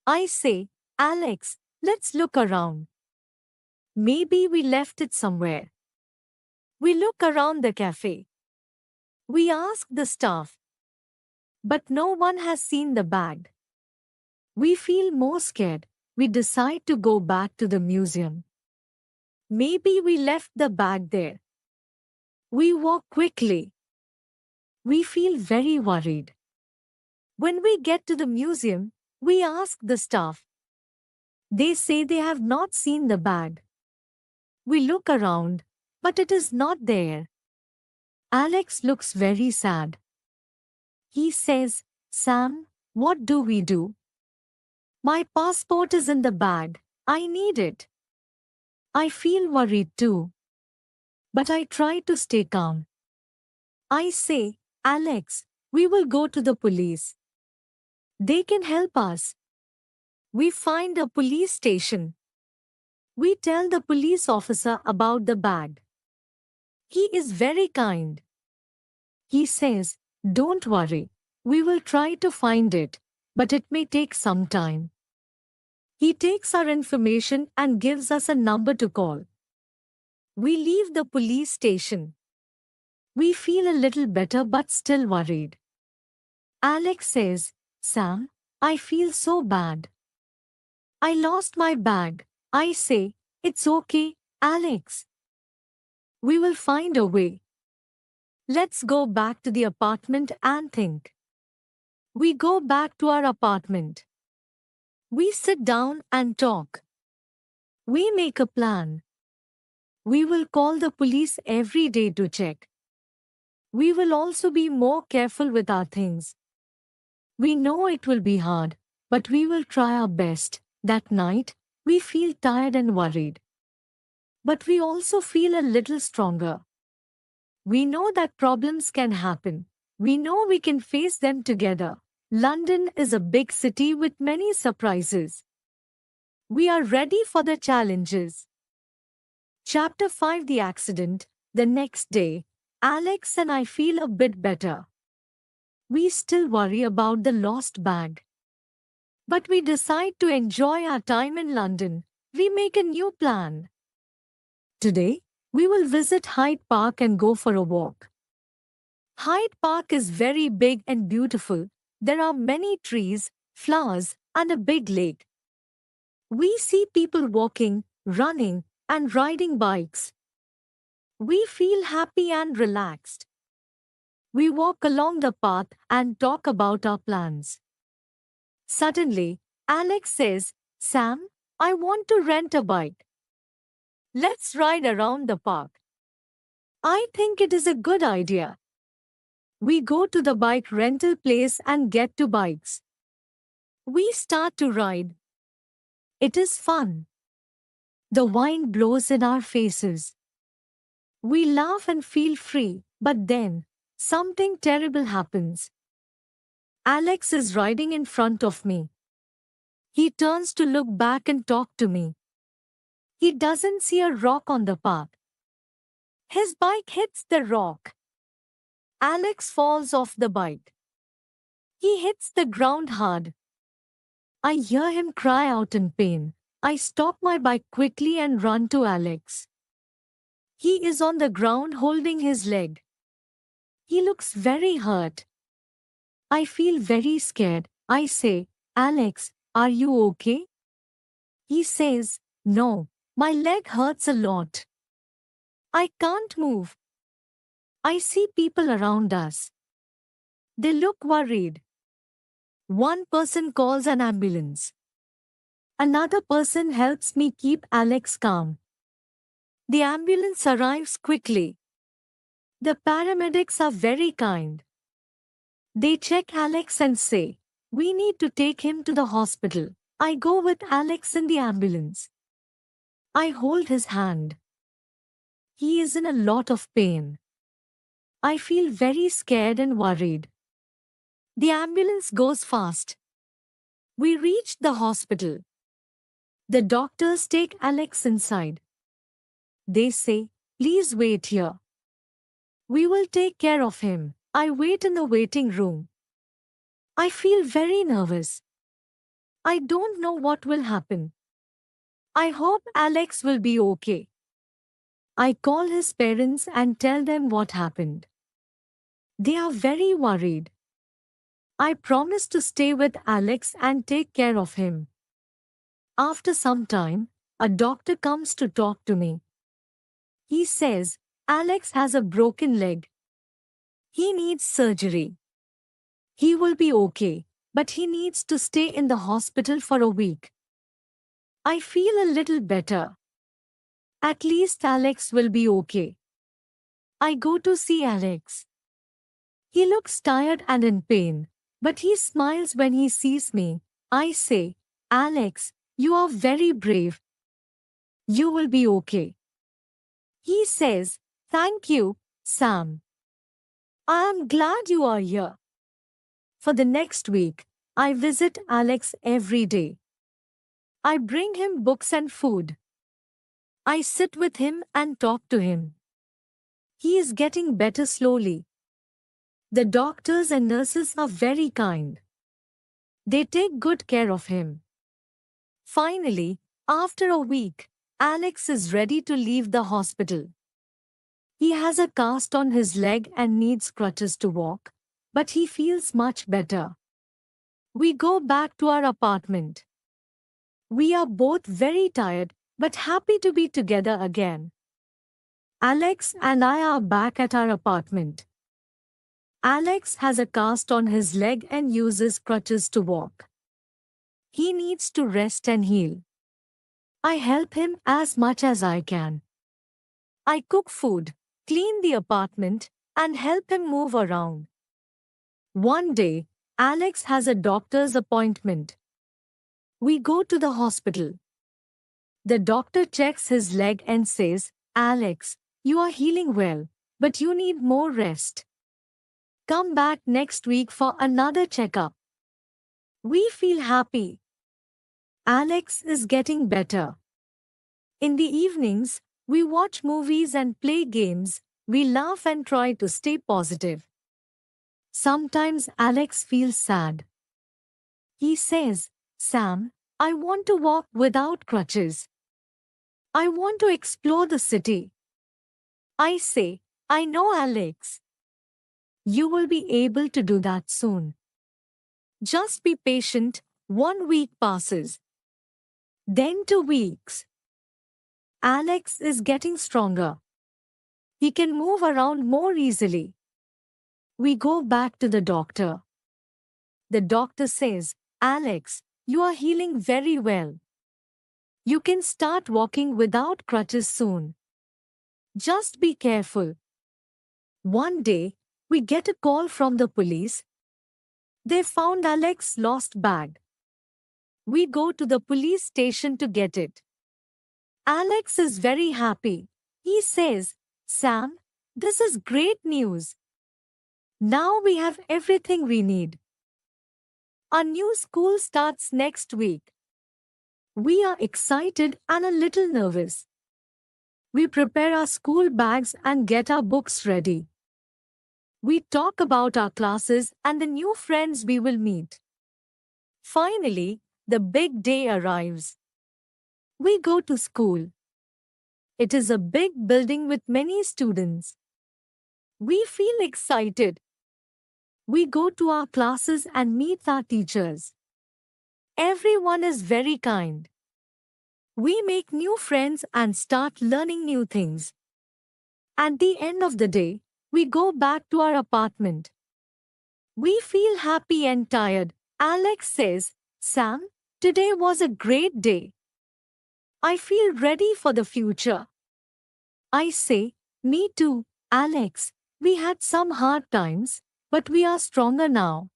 I say, Alex, let's look around. Maybe we left it somewhere. We look around the cafe. We ask the staff. But no one has seen the bag. We feel more scared. We decide to go back to the museum. Maybe we left the bag there. We walk quickly. We feel very worried. When we get to the museum, we ask the staff. They say they have not seen the bag. We look around, but it is not there. Alex looks very sad. He says, Sam, what do we do? My passport is in the bag. I need it. I feel worried too. But I try to stay calm. I say, Alex, we will go to the police. They can help us. We find a police station. We tell the police officer about the bag. He is very kind. He says, don't worry. We will try to find it, but it may take some time. He takes our information and gives us a number to call. We leave the police station. We feel a little better but still worried. Alex says, Sam, I feel so bad. I lost my bag. I say, it's okay, Alex. We will find a way. Let's go back to the apartment and think. We go back to our apartment. We sit down and talk. We make a plan. We will call the police every day to check. We will also be more careful with our things. We know it will be hard, but we will try our best. That night, we feel tired and worried. But we also feel a little stronger. We know that problems can happen. We know we can face them together. London is a big city with many surprises. We are ready for the challenges. Chapter 5: The Accident. The next day, Alex and I feel a bit better. We still worry about the lost bag. But we decide to enjoy our time in London. We make a new plan. Today, we will visit Hyde Park and go for a walk. Hyde Park is very big and beautiful. There are many trees, flowers, and a big lake. We see people walking, running, and riding bikes. We feel happy and relaxed. We walk along the path and talk about our plans. Suddenly, Alex says, "Sam, I want to rent a bike. Let's ride around the park." I think it is a good idea. We go to the bike rental place and get two bikes. We start to ride. It is fun. The wind blows in our faces. We laugh and feel free, but then, something terrible happens. Alex is riding in front of me. He turns to look back and talk to me. He doesn't see a rock on the path. His bike hits the rock. Alex falls off the bike. He hits the ground hard. I hear him cry out in pain. I stop my bike quickly and run to Alex. He is on the ground holding his leg. He looks very hurt. I feel very scared. I say, "Alex, are you okay?" He says, "No, my leg hurts a lot. I can't move." I see people around us. They look worried. One person calls an ambulance. Another person helps me keep Alex calm. The ambulance arrives quickly. The paramedics are very kind. They check Alex and say, "We need to take him to the hospital." I go with Alex in the ambulance. I hold his hand. He is in a lot of pain. I feel very scared and worried. The ambulance goes fast. We reach the hospital. The doctors take Alex inside. They say, "Please wait here. We will take care of him." I wait in the waiting room. I feel very nervous. I don't know what will happen. I hope Alex will be okay. I call his parents and tell them what happened. They are very worried. I promise to stay with Alex and take care of him. After some time, a doctor comes to talk to me. He says, "Alex has a broken leg. He needs surgery. He will be okay, but he needs to stay in the hospital for a week." I feel a little better. At least Alex will be okay. I go to see Alex. He looks tired and in pain, but he smiles when he sees me. I say, "Alex, you are very brave. You will be okay." He says, "Thank you, Sam. I am glad you are here." For the next week, I visit Alex every day. I bring him books and food. I sit with him and talk to him. He is getting better slowly. The doctors and nurses are very kind. They take good care of him. Finally, after a week, Alex is ready to leave the hospital. He has a cast on his leg and needs crutches to walk, but he feels much better. We go back to our apartment. We are both very tired, but happy to be together again. Alex and I are back at our apartment. Alex has a cast on his leg and uses crutches to walk. He needs to rest and heal. I help him as much as I can. I cook food, clean the apartment, and help him move around. One day, Alex has a doctor's appointment. We go to the hospital. The doctor checks his leg and says, "Alex, you are healing well, but you need more rest. Come back next week for another checkup." We feel happy. Alex is getting better. In the evenings, we watch movies and play games. We laugh and try to stay positive. Sometimes Alex feels sad. He says, Sam, I want to walk without crutches. I want to explore the city. I say, I know, Alex. You will be able to do that soon. Just be patient. 1 week passes. Then 2 weeks. Alex is getting stronger. He can move around more easily. We go back to the doctor. The doctor says, Alex, you are healing very well. You can start walking without crutches soon. Just be careful. One day, we get a call from the police. They found Alex's lost bag. We go to the police station to get it. Alex is very happy. He says, Sam, this is great news. Now we have everything we need. Our new school starts next week. We are excited and a little nervous. We prepare our school bags and get our books ready. We talk about our classes and the new friends we will meet. Finally, the big day arrives. We go to school. It is a big building with many students. We feel excited. We go to our classes and meet our teachers. Everyone is very kind. We make new friends and start learning new things. At the end of the day, we go back to our apartment. We feel happy and tired. Alex says, Sam, today was a great day. I feel ready for the future. I say, me too, Alex. We had some hard times, but we are stronger now.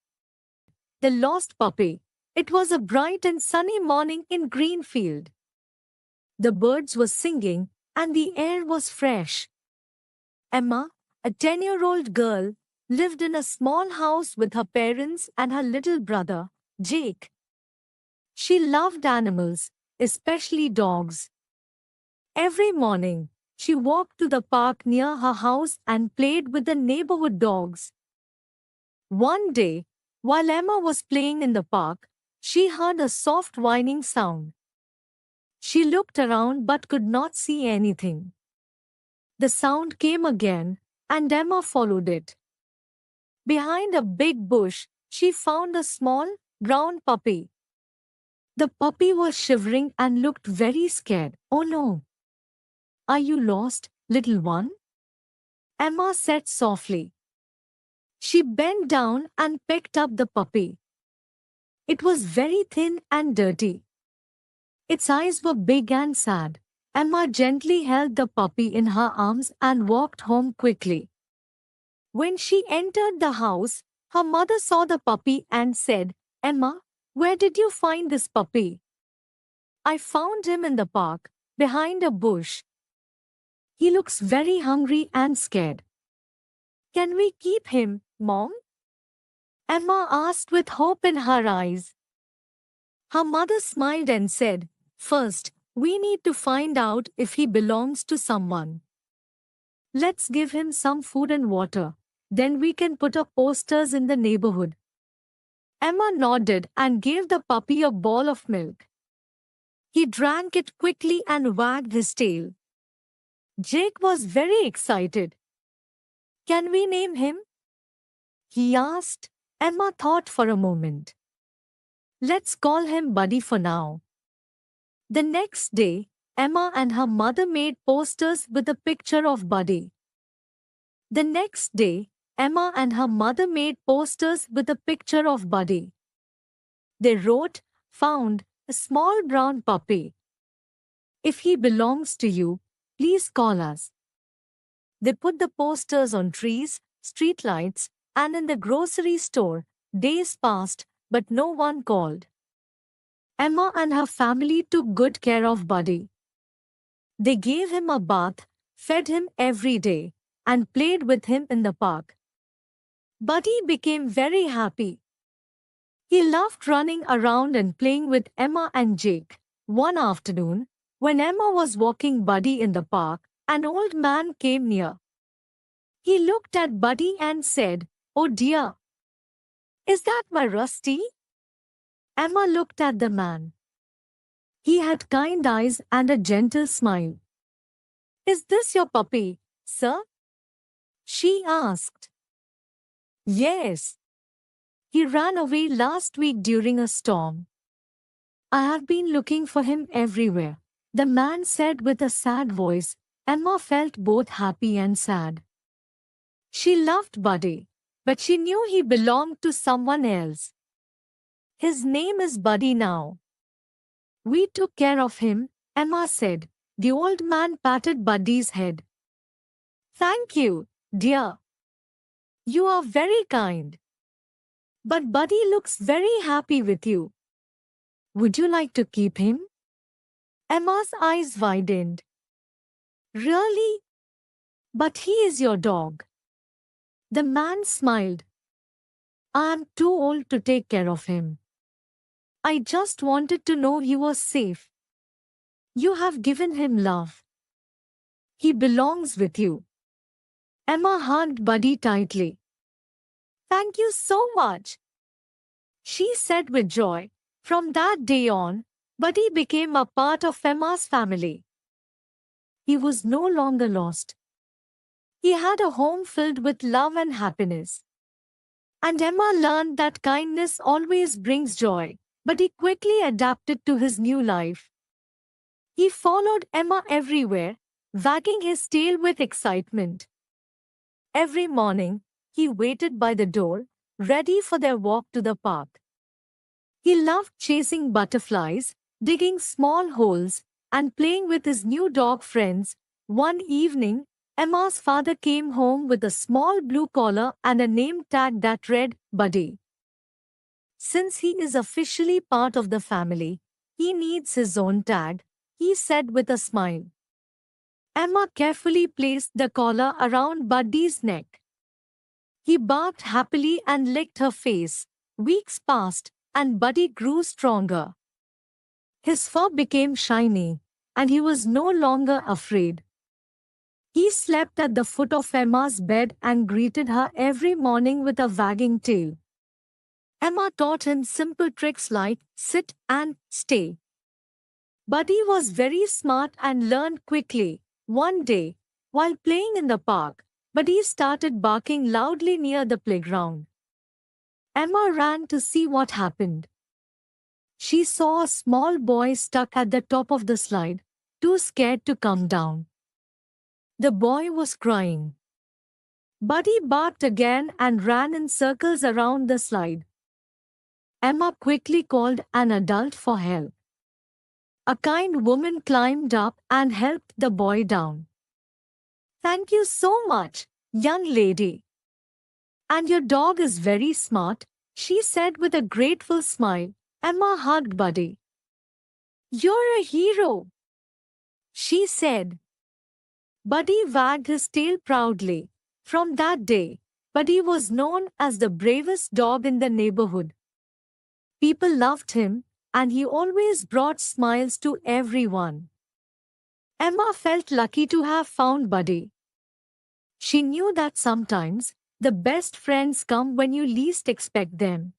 The lost puppy. It was a bright and sunny morning in Greenfield. The birds were singing, and the air was fresh. Emma, a 10-year-old girl, lived in a small house with her parents and her little brother, Jake. She loved animals, especially dogs. Every morning, she walked to the park near her house and played with the neighborhood dogs. One day, while Emma was playing in the park, she heard a soft whining sound. She looked around but could not see anything. The sound came again, and Emma followed it. Behind a big bush, she found a small, brown puppy. The puppy was shivering and looked very scared. Oh no! Are you lost, little one? Emma said softly. She bent down and picked up the puppy. It was very thin and dirty. Its eyes were big and sad. Emma gently held the puppy in her arms and walked home quickly. When she entered the house, her mother saw the puppy and said, Emma, where did you find this puppy? I found him in the park, behind a bush. He looks very hungry and scared. Can we keep him, Mom? Emma asked with hope in her eyes. Her mother smiled and said, First, we need to find out if he belongs to someone. Let's give him some food and water. Then we can put up posters in the neighborhood. Emma nodded and gave the puppy a bowl of milk. He drank it quickly and wagged his tail. Jake was very excited. Can we name him? He asked. Emma thought for a moment. Let's call him Buddy for now. The next day, Emma and her mother made posters with a picture of Buddy. The next day, Emma and her mother made posters with a picture of Buddy. They wrote, Found a small brown puppy. If he belongs to you, please call us. They put the posters on trees, streetlights, and in the grocery store. Days passed, but no one called. Emma and her family took good care of Buddy. They gave him a bath, fed him every day, and played with him in the park. Buddy became very happy. He loved running around and playing with Emma and Jake. One afternoon, when Emma was walking Buddy in the park, an old man came near. He looked at Buddy and said, "Oh dear, is that my Rusty?" Emma looked at the man. He had kind eyes and a gentle smile. "Is this your puppy, sir?" she asked. "Yes. He ran away last week during a storm. I have been looking for him everywhere," the man said with a sad voice. Emma felt both happy and sad. She loved Buddy, but she knew he belonged to someone else. "His name is Buddy now. We took care of him," Emma said. The old man patted Buddy's head. "Thank you, dear. You are very kind. But Buddy looks very happy with you. Would you like to keep him?" Emma's eyes widened. "Really? But he is your dog." The man smiled. "I am too old to take care of him. I just wanted to know he was safe. You have given him love. He belongs with you." Emma hugged Buddy tightly. "Thank you so much," she said with joy. From that day on, Buddy became a part of Emma's family. He was no longer lost. He had a home filled with love and happiness. And Emma learned that kindness always brings joy, but he quickly adapted to his new life. He followed Emma everywhere, wagging his tail with excitement. Every morning, he waited by the door, ready for their walk to the park. He loved chasing butterflies, digging small holes, and playing with his new dog friends. One evening, Emma's father came home with a small blue collar and a name tag that read, "Buddy." "Since he is officially part of the family, he needs his own tag," he said with a smile. Emma carefully placed the collar around Buddy's neck. He barked happily and licked her face. Weeks passed, and Buddy grew stronger. His fur became shiny, and he was no longer afraid. He slept at the foot of Emma's bed and greeted her every morning with a wagging tail. Emma taught him simple tricks like sit and stay. Buddy was very smart and learned quickly. One day, while playing in the park, Buddy started barking loudly near the playground. Emma ran to see what happened. She saw a small boy stuck at the top of the slide, too scared to come down. The boy was crying. Buddy barked again and ran in circles around the slide. Emma quickly called an adult for help. A kind woman climbed up and helped the boy down. "Thank you so much, young lady. And your dog is very smart," she said with a grateful smile. Emma hugged Buddy. "You're a hero," she said. Buddy wagged his tail proudly. From that day, Buddy was known as the bravest dog in the neighborhood. People loved him, and he always brought smiles to everyone. Emma felt lucky to have found Buddy. She knew that sometimes the best friends come when you least expect them.